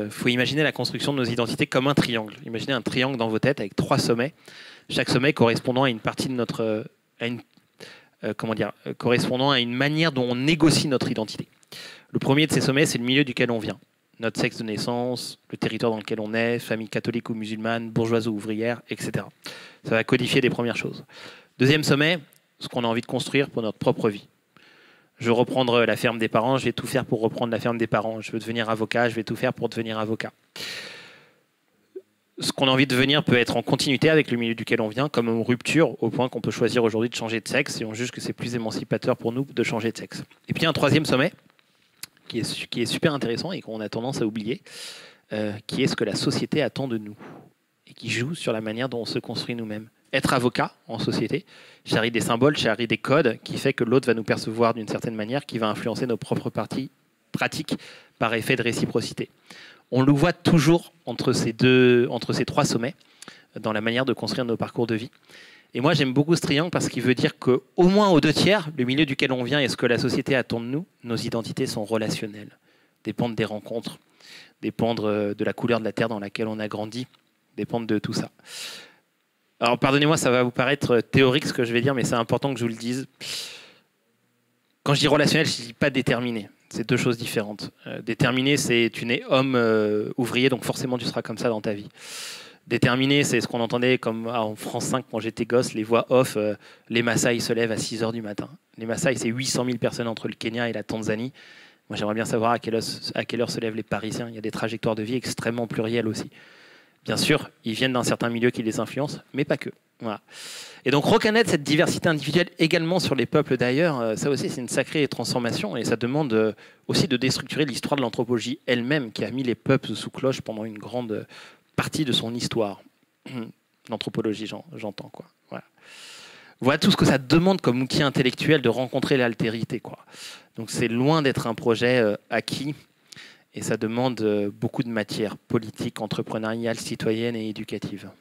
S2: Faut imaginer la construction de nos identités comme un triangle. Imaginez un triangle dans vos têtes avec 3 sommets, chaque sommet correspondant à une partie de notre... correspondant à une manière dont on négocie notre identité. Le premier de ces sommets, c'est le milieu duquel on vient. Notre sexe de naissance, le territoire dans lequel on est, famille catholique ou musulmane, bourgeoise ou ouvrière, etc. Ça va codifier des premières choses. Deuxième sommet, ce qu'on a envie de construire pour notre propre vie. Je veux reprendre la ferme des parents, je vais tout faire pour reprendre la ferme des parents. Je veux devenir avocat, je vais tout faire pour devenir avocat. Ce qu'on a envie de devenir peut être en continuité avec le milieu duquel on vient, comme en rupture, au point qu'on peut choisir aujourd'hui de changer de sexe, et on juge que c'est plus émancipateur pour nous de changer de sexe. Et puis un troisième sommet, qui est super intéressant et qu'on a tendance à oublier, qui est ce que la société attend de nous, et qui joue sur la manière dont on se construit nous-mêmes. Être avocat en société charrie des symboles, charrie des codes, qui fait que l'autre va nous percevoir d'une certaine manière, qui va influencer nos propres pratiques par effet de réciprocité. On le voit toujours entre ces trois sommets, dans la manière de construire nos parcours de vie. Et moi, j'aime beaucoup ce triangle parce qu'il veut dire qu'au moins aux 2/3, le milieu duquel on vient et ce que la société attend de nous, nos identités sont relationnelles, dépendent des rencontres, dépendent de la couleur de la terre dans laquelle on a grandi, dépendent de tout ça. Alors, pardonnez-moi, ça va vous paraître théorique ce que je vais dire, mais c'est important que je vous le dise. Quand je dis relationnel, je ne dis pas déterminé. C'est deux choses différentes. Déterminé, c'est tu nais homme ouvrier, donc forcément tu seras comme ça dans ta vie. Déterminé, c'est ce qu'on entendait comme en France 5 quand j'étais gosse, les voix off, les Maasai se lèvent à 6 h du matin. Les Maasai, c'est 800 000 personnes entre le Kenya et la Tanzanie. Moi, j'aimerais bien savoir à quelle heure se lèvent les Parisiens. Il y a des trajectoires de vie extrêmement plurielles aussi. Bien sûr, ils viennent d'un certain milieu qui les influence, mais pas que. Voilà. Et donc reconnaître cette diversité individuelle également sur les peuples d'ailleurs, ça aussi c'est une sacrée transformation et ça demande aussi de déstructurer l'histoire de l'anthropologie elle-même qui a mis les peuples sous cloche pendant une grande partie de son histoire. L'anthropologie, j'entends quoi. Voilà tout ce que ça demande comme outil intellectuel de rencontrer l'altérité, quoi. Donc c'est loin d'être un projet acquis et ça demande beaucoup de matière politique, entrepreneuriale, citoyenne et éducative.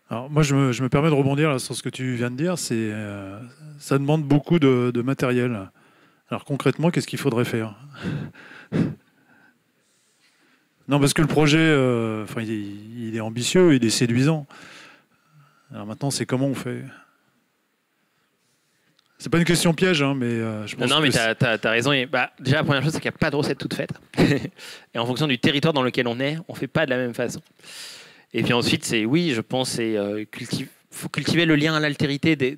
S1: Alors moi, je me permets de rebondir là, sur ce que tu viens de dire. Ça demande beaucoup de matériel. Alors concrètement, qu'est-ce qu'il faudrait faire? Non, parce que le projet, il est ambitieux, il est séduisant. Alors maintenant, c'est comment on fait? C'est pas une question piège, hein, mais je pense
S2: non, mais
S1: que
S2: tu as raison. Et, déjà, la première chose, c'est qu'il n'y a pas de recette toute faite. Et en fonction du territoire dans lequel on est, on ne fait pas de la même façon. Et puis ensuite, je pense, faut cultiver le lien à l'altérité des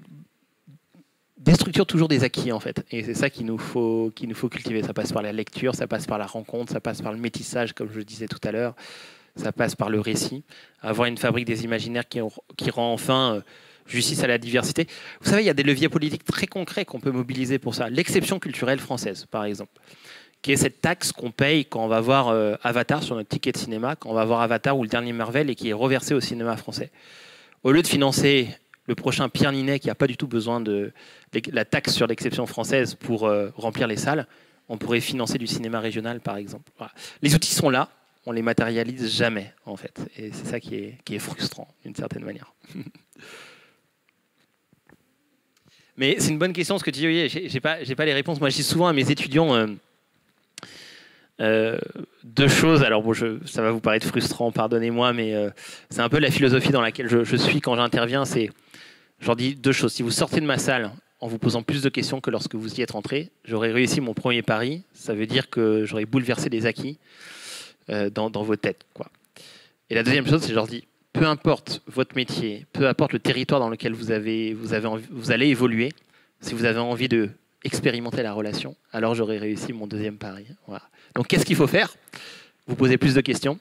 S2: structures toujours des acquis, en fait. Et c'est ça qu'il nous faut cultiver. Ça passe par la lecture, ça passe par la rencontre, ça passe par le métissage, comme je le disais tout à l'heure. Ça passe par le récit. Avoir une fabrique des imaginaires qui rend enfin justice à la diversité. Vous savez, il y a des leviers politiques très concrets qu'on peut mobiliser pour ça. L'exception culturelle française, par exemple, qui est cette taxe qu'on paye quand on va voir Avatar sur notre ticket de cinéma, quand on va voir Avatar ou le dernier Marvel et qui est reversé au cinéma français. Au lieu de financer le prochain Pierre Ninet qui n'a pas du tout besoin de la taxe sur l'exception française pour remplir les salles, on pourrait financer du cinéma régional, par exemple. Voilà. Les outils sont là, on les matérialise jamais, en fait. Et c'est ça qui est frustrant, d'une certaine manière. Mais c'est une bonne question, ce que tu dis, oui, j'ai pas les réponses. Moi, je dis souvent à mes étudiants... deux choses, alors bon, ça va vous paraître frustrant, pardonnez-moi, mais c'est un peu la philosophie dans laquelle je suis quand j'interviens. Je leur dis deux choses. Si vous sortez de ma salle en vous posant plus de questions que lorsque vous y êtes rentré, j'aurais réussi mon premier pari. Ça veut dire que j'aurais bouleversé des acquis dans vos têtes, quoi. Et la deuxième chose, c'est que je leur dis, peu importe votre métier, peu importe le territoire dans lequel vous allez évoluer, si vous avez envie de expérimenter la relation, alors j'aurais réussi mon deuxième pari. Voilà. Donc qu'est-ce qu'il faut faire? Vous posez plus de questions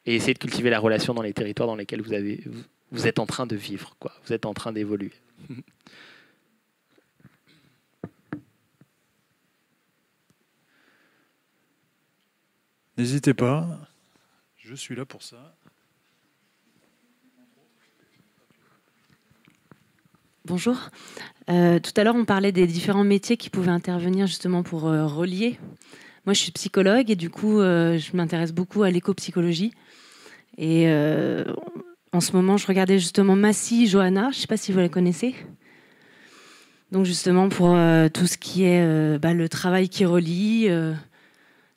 S2: et essayer de cultiver la relation dans les territoires dans lesquels vous êtes en train de vivre, quoi. Vous êtes en train d'évoluer.
S1: N'hésitez pas, je suis là pour ça.
S10: Bonjour. Tout à l'heure, on parlait des différents métiers qui pouvaient intervenir justement pour relier. Moi, je suis psychologue et du coup, je m'intéresse beaucoup à l'éco-psychologie. Et en ce moment, je regardais justement Massi Johanna, je ne sais pas si vous la connaissez. Donc justement, pour tout ce qui est le travail qui relie,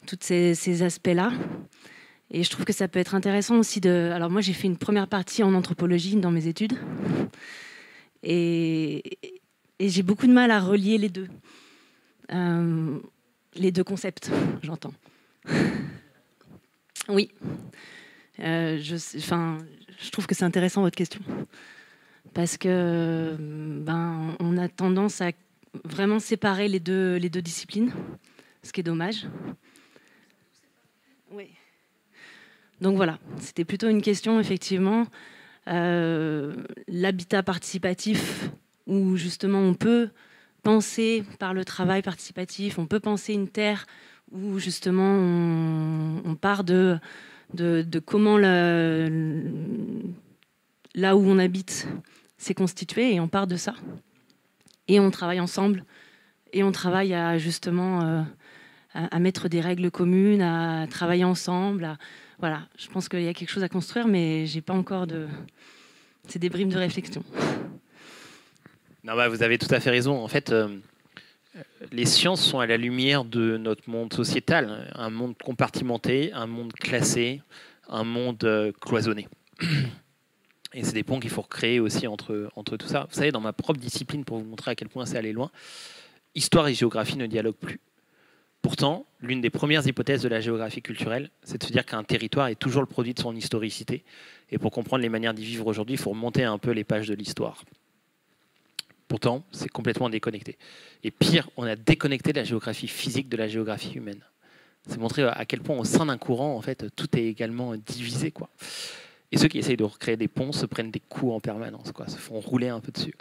S10: tous ces aspects-là. Et je trouve que ça peut être intéressant aussi de... Alors moi, j'ai fait une première partie en anthropologie dans mes études. Et j'ai beaucoup de mal à relier les deux. Les deux concepts, j'entends. Oui. Je trouve que c'est intéressant votre question. Parce que on a tendance à vraiment séparer les deux disciplines, ce qui est dommage. Oui. Donc voilà, c'était plutôt une question, effectivement, l'habitat participatif, où justement on peut penser par le travail participatif, on peut penser une terre où justement on part de comment là où on habite s'est constitué, et on part de ça. Et on travaille ensemble, et on travaille à justement à mettre des règles communes, à travailler ensemble. Voilà, je pense qu'il y a quelque chose à construire, mais j'ai pas encore de... C'est des brimes de réflexion.
S2: Non, bah, vous avez tout à fait raison. En fait, les sciences sont à la lumière de notre monde sociétal, un monde compartimenté, un monde classé, un monde cloisonné. Et c'est des ponts qu'il faut recréer aussi entre tout ça. Vous savez, dans ma propre discipline, pour vous montrer à quel point c'est allé loin, histoire et géographie ne dialoguent plus. Pourtant, l'une des premières hypothèses de la géographie culturelle, c'est de se dire qu'un territoire est toujours le produit de son historicité. Et pour comprendre les manières d'y vivre aujourd'hui, il faut remonter un peu les pages de l'histoire. Pourtant, c'est complètement déconnecté. Et pire, on a déconnecté la géographie physique de la géographie humaine. C'est montrer à quel point au sein d'un courant, en fait, tout est également divisé, quoi. Et ceux qui essayent de recréer des ponts se prennent des coups en permanence, quoi, se font rouler un peu dessus.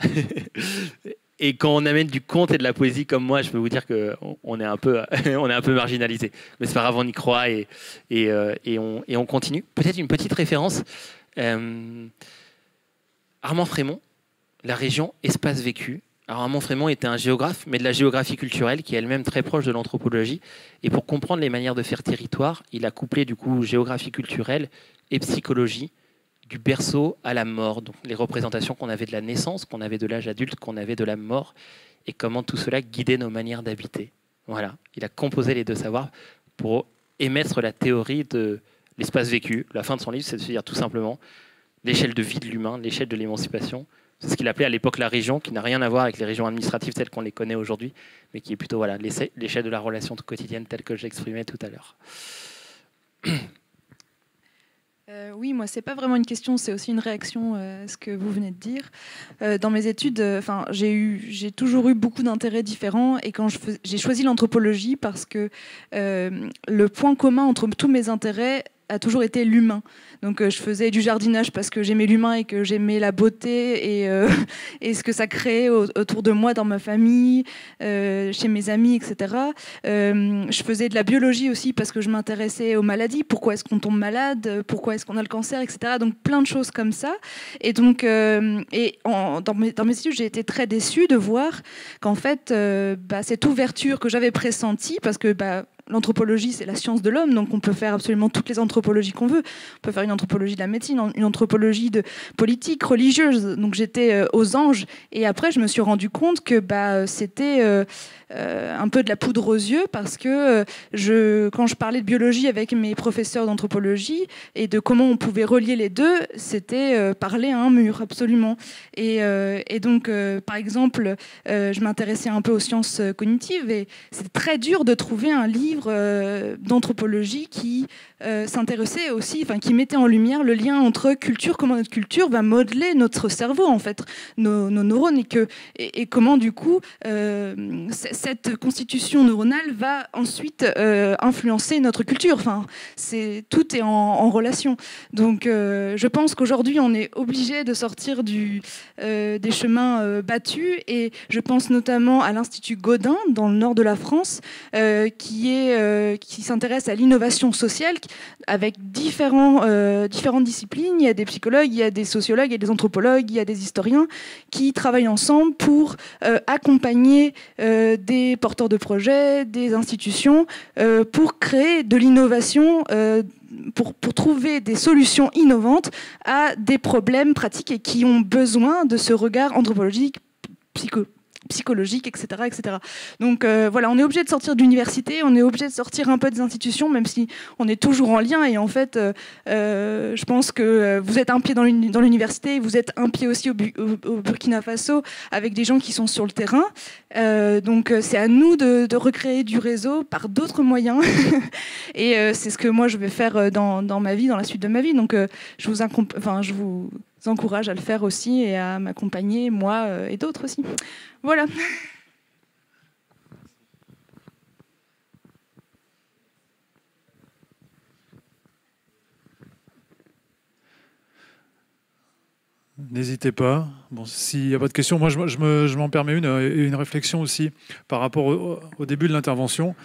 S2: Et quand on amène du conte et de la poésie comme moi, je peux vous dire qu'on est un peu, on est un peu marginalisé. Mais c'est pas grave, on y croit et on continue. Peut-être une petite référence. Armand Frémont, la région Espace Vécu. Alors Armand Frémont était un géographe, mais de la géographie culturelle, qui est elle-même très proche de l'anthropologie. Et pour comprendre les manières de faire territoire, il a couplé du coup géographie culturelle et psychologie, du berceau à la mort. Donc les représentations qu'on avait de la naissance, qu'on avait de l'âge adulte, qu'on avait de la mort, et comment tout cela guidait nos manières d'habiter. Voilà, il a composé les deux savoirs pour émettre la théorie de l'espace vécu. La fin de son livre, c'est de se dire tout simplement l'échelle de vie de l'humain, l'échelle de l'émancipation. C'est ce qu'il appelait à l'époque la région, qui n'a rien à voir avec les régions administratives telles qu'on les connaît aujourd'hui, mais qui est plutôt voilà, l'échelle de la relation quotidienne telle que j'exprimais tout à l'heure.
S4: Oui, moi, c'est pas vraiment une question, c'est aussi une réaction à ce que vous venez de dire. Dans mes études, j'ai toujours eu beaucoup d'intérêts différents, et quand j'ai choisi l'anthropologie parce que le point commun entre tous mes intérêts a toujours été l'humain. Donc je faisais du jardinage parce que j'aimais l'humain et que j'aimais la beauté et ce que ça créait autour de moi, dans ma famille, chez mes amis, etc. Je faisais de la biologie aussi parce que je m'intéressais aux maladies. Pourquoi est-ce qu'on tombe malade? Pourquoi est-ce qu'on a le cancer, etc. Donc plein de choses comme ça. Et donc dans mes études, j'ai été très déçue de voir qu'en fait, cette ouverture que j'avais pressentie, parce que l'anthropologie, c'est la science de l'homme, donc on peut faire absolument toutes les anthropologies qu'on veut. On peut faire une anthropologie de la médecine, une anthropologie de politique, religieuse. Donc j'étais aux anges. Et après, je me suis rendu compte que c'était un peu de la poudre aux yeux, parce que quand je parlais de biologie avec mes professeurs d'anthropologie et de comment on pouvait relier les deux, c'était parler à un mur, absolument. Et donc, par exemple, je m'intéressais un peu aux sciences cognitives, et c'est très dur de trouver un livre d'anthropologie qui s'intéressait aussi, qui mettait en lumière le lien entre culture, comment notre culture va modeler notre cerveau, en fait, nos neurones, et comment du coup cette constitution neuronale va ensuite influencer notre culture. Tout est en relation. Donc je pense qu'aujourd'hui on est obligé de sortir des chemins battus, et je pense notamment à l'Institut Godin dans le nord de la France, qui s'intéresse à l'innovation sociale avec différentes disciplines. Il y a des psychologues, il y a des sociologues, il y a des anthropologues, il y a des historiens qui travaillent ensemble pour accompagner des porteurs de projets, des institutions, pour créer de l'innovation, pour trouver des solutions innovantes à des problèmes pratiques et qui ont besoin de ce regard anthropologique, psychologique, etc., etc. Donc voilà, on est obligé de sortir de l'université, on est obligé de sortir un peu des institutions, même si on est toujours en lien. Et en fait, je pense que vous êtes un pied dans l'université, vous êtes un pied aussi au Burkina Faso, avec des gens qui sont sur le terrain. Donc c'est à nous de recréer du réseau par d'autres moyens. Et c'est ce que moi je vais faire dans ma vie, dans la suite de ma vie. Donc je vous encourage à le faire aussi, et à m'accompagner, moi et d'autres aussi. Voilà.
S1: N'hésitez pas. Bon, s'il n'y a pas de questions, moi je m'en permets une réflexion aussi par rapport au début de l'intervention,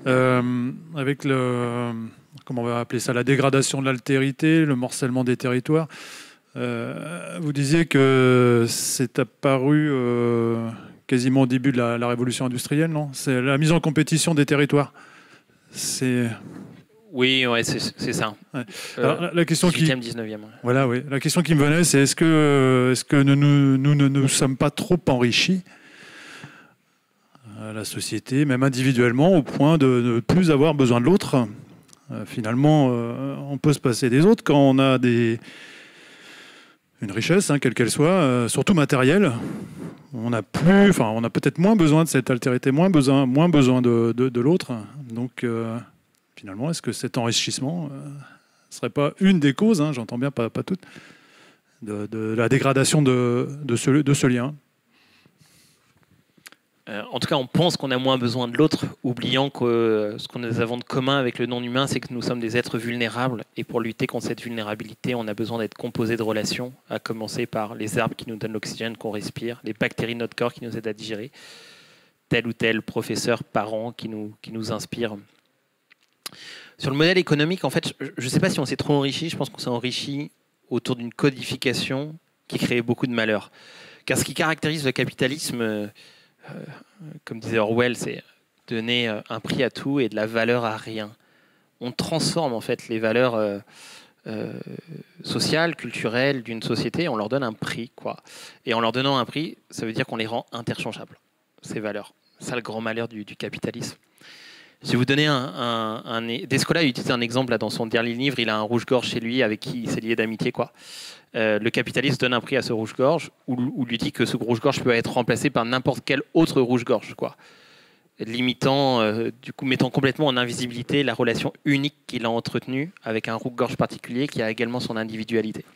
S1: avec comment on va appeler ça, la dégradation de l'altérité, le morcellement des territoires. Vous disiez que c'est apparu quasiment au début de la révolution industrielle, non? C'est la mise en compétition des territoires.
S2: Oui, ouais, c'est ça.
S1: Ouais. Alors, la question
S2: 18e, 19e. Ouais.
S1: Voilà, oui. La question qui me venait, c'est est-ce que nous ne nous sommes pas trop enrichis, la société, même individuellement, au point de ne plus avoir besoin de l'autre? Finalement, on peut se passer des autres quand on a une richesse, quelle qu'elle soit, surtout matérielle. On a peut-être moins besoin de cette altérité, moins besoin de l'autre. Donc, finalement, est-ce que cet enrichissement ne serait pas une des causes, j'entends bien pas toutes, de la dégradation de ce lien?
S2: En tout cas, on pense qu'on a moins besoin de l'autre, oubliant que ce que nous avons de commun avec le non-humain, c'est que nous sommes des êtres vulnérables. Et pour lutter contre cette vulnérabilité, on a besoin d'être composé de relations, à commencer par les arbres qui nous donnent l'oxygène qu'on respire, les bactéries de notre corps qui nous aident à digérer, tel ou tel professeur, parent qui nous inspire. Sur le modèle économique, en fait, je ne sais pas si on s'est trop enrichi. Je pense qu'on s'est enrichi autour d'une codification qui crée beaucoup de malheur. Car ce qui caractérise le capitalisme, comme disait Orwell, c'est donner un prix à tout et de la valeur à rien. On transforme en fait les valeurs sociales, culturelles d'une société, on leur donne un prix, quoi. Et en leur donnant un prix, ça veut dire qu'on les rend interchangeables, ces valeurs. C'est ça le grand malheur du capitalisme. Je vais vous donner Descola utilise un exemple là, dans son dernier livre. Il a un rouge-gorge chez lui avec qui il s'est lié d'amitié, quoi. Le capitaliste donne un prix à ce rouge-gorge ou lui dit que ce rouge-gorge peut être remplacé par n'importe quel autre rouge-gorge, quoi. Limitant, du coup, mettant complètement en invisibilité la relation unique qu'il a entretenue avec un rouge-gorge particulier qui a également son individualité.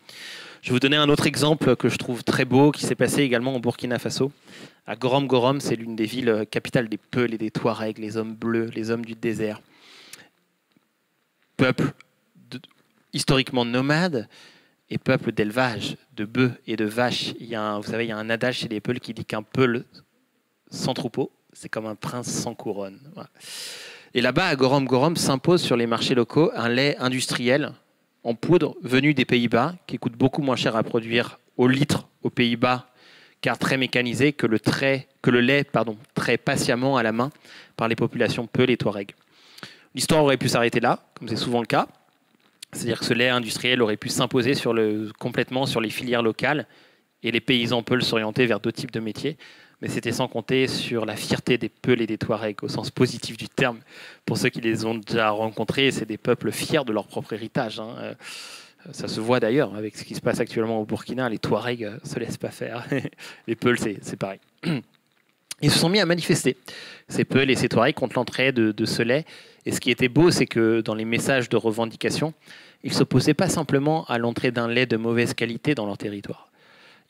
S2: Je vais vous donner un autre exemple que je trouve très beau, qui s'est passé également au Burkina Faso. À Gorom Gorom, c'est l'une des villes capitales des Peuls et des Touaregs, les hommes bleus, les hommes du désert. Peuple historiquement nomade et peuple d'élevage, de bœufs et de vaches. Vous savez, il y a un adage chez les Peuls qui dit qu'un Peul sans troupeau, c'est comme un prince sans couronne. Voilà. Et là-bas, à Gorom Gorom, s'impose sur les marchés locaux un lait industriel en poudre venu des Pays-Bas, qui coûte beaucoup moins cher à produire au litre aux Pays-Bas, car très mécanisé, que le lait très patiemment à la main par les populations Peuls et Touaregs. L'histoire aurait pu s'arrêter là, comme c'est souvent le cas. C'est-à-dire que ce lait industriel aurait pu s'imposer complètement sur les filières locales et les paysans Peuls s'orienter vers d'autres types de métiers. Mais c'était sans compter sur la fierté des Peuls et des Touaregs, au sens positif du terme. Pour ceux qui les ont déjà rencontrés, c'est des peuples fiers de leur propre héritage. Ça se voit d'ailleurs avec ce qui se passe actuellement au Burkina. Les Touaregs ne se laissent pas faire. Les Peuls, c'est pareil. Ils se sont mis à manifester, ces Peuls et ces Touaregs, contre l'entrée de ce lait. Et ce qui était beau, c'est que dans les messages de revendication, ils ne s'opposaient pas simplement à l'entrée d'un lait de mauvaise qualité dans leur territoire.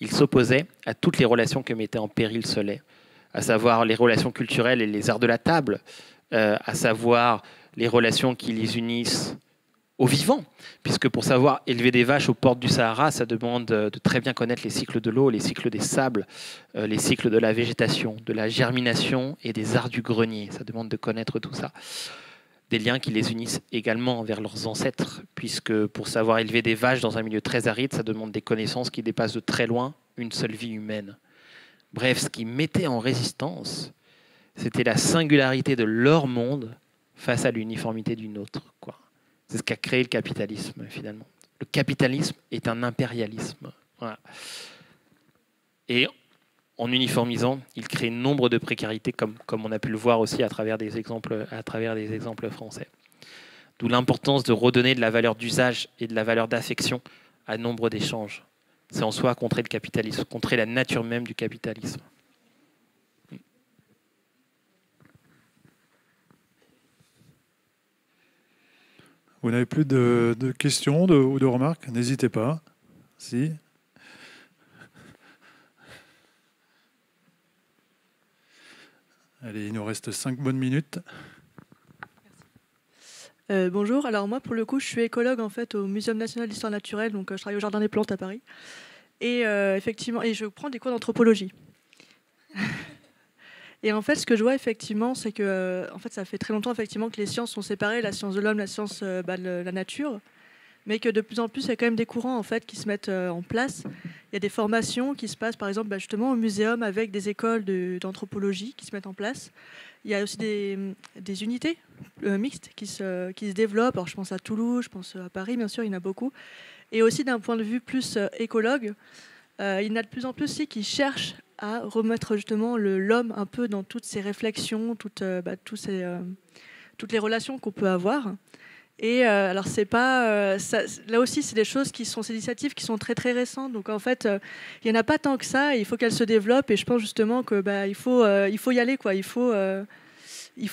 S2: Ils s'opposaient à toutes les relations que mettait en péril ce lait, à savoir les relations culturelles et les arts de la table, à savoir les relations qui les unissent aux vivants, puisque pour savoir élever des vaches aux portes du Sahara, ça demande de très bien connaître les cycles de l'eau, les cycles des sables, les cycles de la végétation, de la germination et des arts du grenier. Ça demande de connaître tout ça. Des liens qui les unissent également envers leurs ancêtres, puisque pour savoir élever des vaches dans un milieu très aride, ça demande des connaissances qui dépassent de très loin une seule vie humaine. Bref, ce qui mettait en résistance, c'était la singularité de leur monde face à l'uniformité du nôtre, quoi. C'est ce qu'a créé le capitalisme, finalement. Le capitalisme est un impérialisme. Voilà. Et en uniformisant, il crée nombre de précarités, comme on a pu le voir aussi à travers des exemples français. D'où l'importance de redonner de la valeur d'usage et de la valeur d'affection à nombre d'échanges. C'est en soi contrer le capitalisme, contrer la nature même du capitalisme.
S1: Vous n'avez plus de questions ou de remarques? N'hésitez pas. Si. Allez, il nous reste 5 bonnes minutes.
S11: Bonjour, alors moi pour le coup je suis écologue en fait au Muséum national d'histoire naturelle, donc je travaille au Jardin des plantes à Paris. Et effectivement, et je prends des cours d'anthropologie. Et en fait, ce que je vois effectivement, c'est que en fait, ça fait très longtemps effectivement que les sciences sont séparées, la science de l'homme, la science de la nature, mais que de plus en plus, il y a quand même des courants en fait qui se mettent en place. Il y a des formations qui se passent, par exemple, justement au muséum avec des écoles d'anthropologie qui se mettent en place. Il y a aussi des unités mixtes qui se développent. Alors, je pense à Toulouse, je pense à Paris, bien sûr, il y en a beaucoup. Et aussi d'un point de vue plus écologue, il y en a de plus en plus aussi qui cherchent à remettre justement l'homme un peu dans toutes ses réflexions, toutes les relations qu'on peut avoir. Et alors c'est pas là aussi c'est des choses ces initiatives qui sont très très récentes, donc en fait il y en a pas tant que ça et il faut qu'elles se développent, et je pense justement que il faut y aller quoi, il faut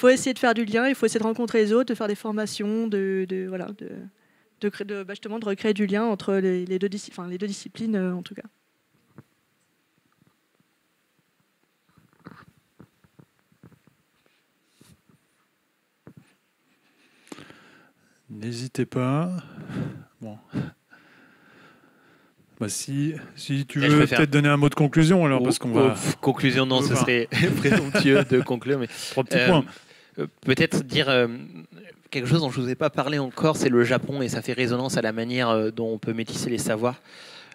S11: essayer de faire du lien, il faut essayer de rencontrer les autres, de faire des formations, justement de recréer du lien entre les deux disciplines en tout cas.
S1: N'hésitez pas. Bon. Si tu veux peut-être donner un mot de conclusion, alors, parce qu'on va...
S2: Conclusion, non, ce serait présomptueux de conclure, mais
S1: 3 petits points.
S2: Peut-être dire quelque chose dont je ne vous ai pas parlé encore, c'est le Japon, et ça fait résonance à la manière dont on peut métisser les savoirs.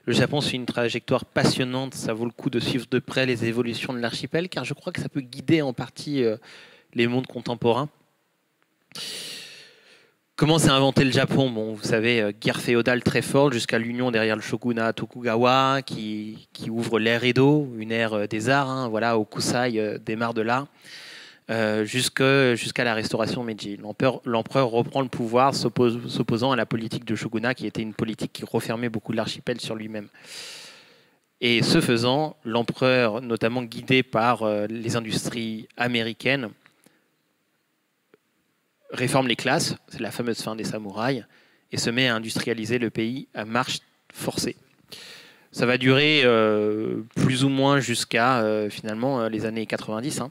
S2: Le Japon suit une trajectoire passionnante, ça vaut le coup de suivre de près les évolutions de l'archipel, car je crois que ça peut guider en partie les mondes contemporains. Comment s'est inventé le Japon? Bon, vous savez, guerre féodale très forte jusqu'à l'union derrière le shogunat Tokugawa qui ouvre l'ère Edo, une ère des arts. Voilà, Hokusai démarre de là, jusqu'à la restauration Meiji. L'empereur reprend le pouvoir, s'opposant à la politique de shogunat, qui était une politique qui refermait beaucoup de l'archipel sur lui-même. Et ce faisant, l'empereur, notamment guidé par les industries américaines, réforme les classes, c'est la fameuse fin des samouraïs, et se met à industrialiser le pays à marche forcée. Ça va durer plus ou moins jusqu'à finalement les années 90.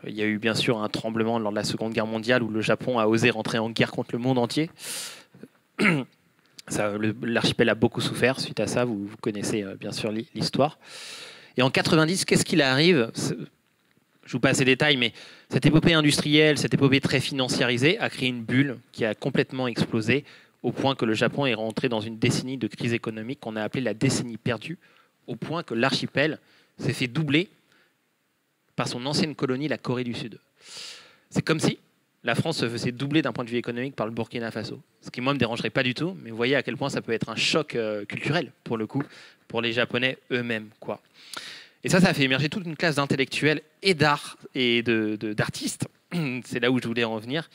S2: Il y a eu bien sûr un tremblement lors de la Seconde Guerre mondiale où le Japon a osé rentrer en guerre contre le monde entier. L'archipel a beaucoup souffert suite à ça, vous connaissez bien sûr l'histoire. Et en 90, qu'est-ce qu'il arrive ? Je vous passe les détails, mais cette épopée industrielle, cette épopée très financiarisée a créé une bulle qui a complètement explosé au point que le Japon est rentré dans une décennie de crise économique qu'on a appelée la décennie perdue, au point que l'archipel s'est fait doubler par son ancienne colonie, la Corée du Sud. C'est comme si la France se faisait doubler d'un point de vue économique par le Burkina Faso. Ce qui, moi, ne me dérangerait pas du tout, mais vous voyez à quel point ça peut être un choc culturel, pour le coup, pour les Japonais eux-mêmes, quoi. Et ça a fait émerger toute une classe d'intellectuels et d'art et d'artistes, c'est là où je voulais en venir,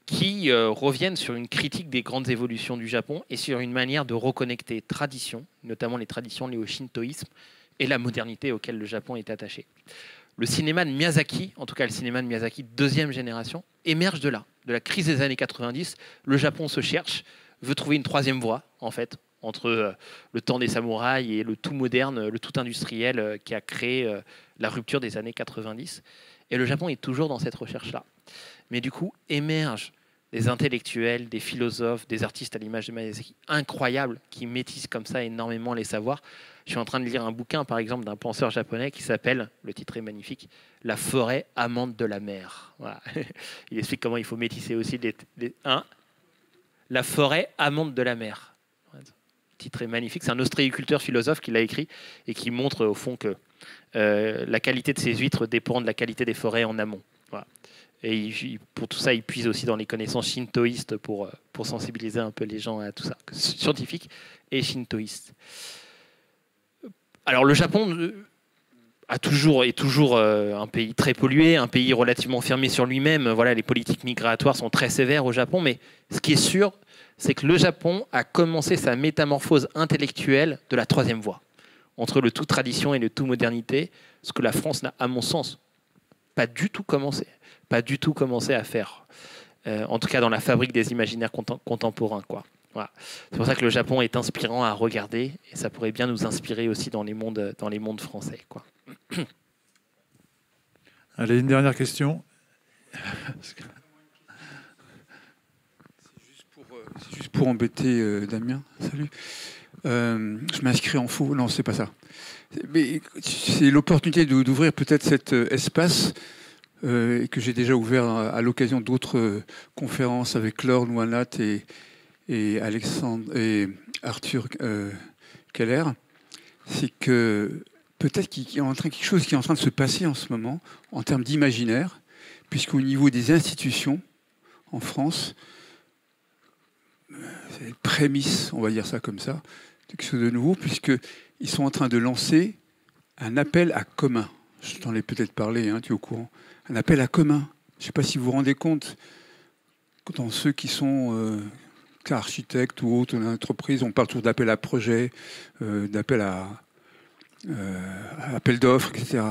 S2: qui reviennent sur une critique des grandes évolutions du Japon et sur une manière de reconnecter traditions, notamment les traditions liées au shintoïsme et la modernité auquel le Japon est attaché. Le cinéma de Miyazaki, en tout cas le cinéma de Miyazaki deuxième génération, émerge de là, de la crise des années 90. Le Japon se cherche, veut trouver une troisième voie, en fait, entre le temps des samouraïs et le tout moderne, le tout industriel qui a créé la rupture des années 90. Et le Japon est toujours dans cette recherche-là. Mais du coup, émergent des intellectuels, des philosophes, des artistes à l'image de Miyazaki, incroyables, qui métissent comme ça énormément les savoirs. Je suis en train de lire un bouquin, par exemple, d'un penseur japonais qui s'appelle, le titre est magnifique, « La forêt amante de la mer ». Voilà. Il explique comment il faut métisser aussi La forêt amante de la mer. Titre est magnifique. C'est un ostréiculteur philosophe qui l'a écrit et qui montre au fond que la qualité de ces huîtres dépend de la qualité des forêts en amont. Voilà. Et pour tout ça, il puise aussi dans les connaissances shintoïstes pour sensibiliser un peu les gens à tout ça, scientifiques et shintoïstes. Alors le Japon est toujours un pays très pollué, un pays relativement fermé sur lui-même. Voilà, les politiques migratoires sont très sévères au Japon, mais ce qui est sûr, c'est que le Japon a commencé sa métamorphose intellectuelle de la troisième voie, entre le tout tradition et le tout modernité, ce que la France n'a, à mon sens, pas du tout commencé à faire, en tout cas dans la fabrique des imaginaires contemporains, quoi. Voilà. C'est pour ça que le Japon est inspirant à regarder, et ça pourrait bien nous inspirer aussi dans les mondes français, quoi.
S1: Allez, une dernière question.
S12: C'est juste pour embêter Damien. Salut. Je m'inscris en faux. Non, c'est pas ça. Mais c'est l'opportunité d'ouvrir peut-être cet espace que j'ai déjà ouvert à l'occasion d'autres conférences avec Laure Louanat et Alexandre et Arthur Keller. C'est que peut-être qu'il y a quelque chose qui est en train de se passer en ce moment en termes d'imaginaire, puisqu'au niveau des institutions en France, c'est les prémices, on va dire ça comme ça, quelque chose de nouveau, puisqu'ils sont en train de lancer un appel à commun. Je t'en ai peut-être parlé, hein, tu es au courant. Un appel à commun. Je ne sais pas si vous vous rendez compte, dans ceux qui sont architectes ou autres entreprises, on parle toujours d'appel à projet, d'appel à appel d'offres, etc.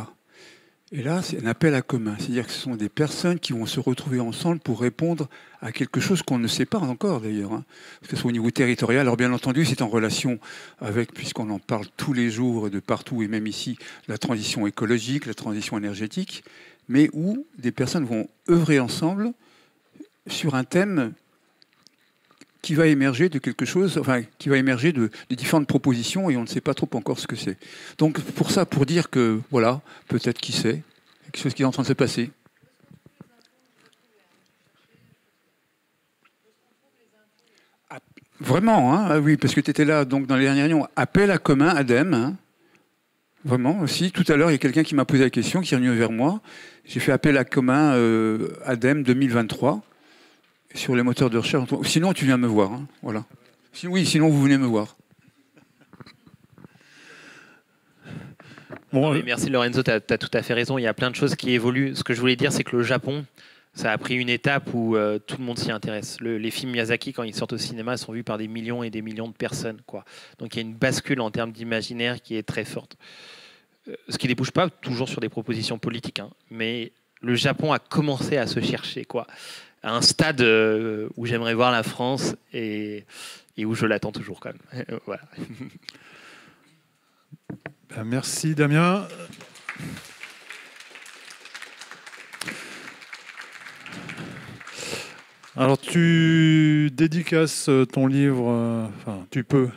S12: Et là, c'est un appel à commun. C'est-à-dire que ce sont des personnes qui vont se retrouver ensemble pour répondre à quelque chose qu'on ne sait pas encore, d'ailleurs, hein, que ce soit au niveau territorial. Alors, bien entendu, c'est en relation avec, puisqu'on en parle tous les jours et de partout, et même ici, la transition écologique, la transition énergétique, mais où des personnes vont œuvrer ensemble sur un thème qui va émerger de quelque chose, enfin, qui va émerger de différentes propositions et on ne sait pas trop encore ce que c'est. Donc, pour ça, pour dire que, voilà, peut-être qui sait, quelque chose qui est en train de se passer. Ah, vraiment, hein, ah oui, parce que tu étais là donc, dans les dernières réunions. Appel à commun, ADEME, hein, vraiment aussi. Tout à l'heure, il y a quelqu'un qui m'a posé la question, qui est venu vers moi. J'ai fait appel à commun ADEME 2023. Sur les moteurs de recherche. Sinon, tu viens me voir. Hein, voilà. Oui, sinon, vous venez me voir.
S2: Bon, oui, merci Lorenzo, tu as tout à fait raison. Il y a plein de choses qui évoluent. Ce que je voulais dire, c'est que le Japon, ça a pris une étape où tout le monde s'y intéresse. Les films Miyazaki, quand ils sortent au cinéma, sont vus par des millions et des millions de personnes, quoi. Donc il y a une bascule en termes d'imaginaire qui est très forte. Ce qui ne débouche pas toujours sur des propositions politiques, hein, mais le Japon a commencé à se chercher, quoi. À un stade où j'aimerais voir la France et où je l'attends toujours quand même. Voilà.
S1: Ben, merci Damien. Alors tu dédicaces ton livre, enfin tu peux,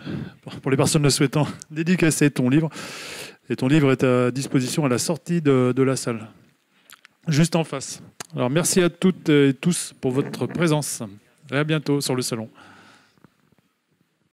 S1: pour les personnes le souhaitant, dédicacer ton livre. Et ton livre est à disposition à la sortie de la salle, juste en face. Alors merci à toutes et tous pour votre présence. Et à bientôt sur le salon.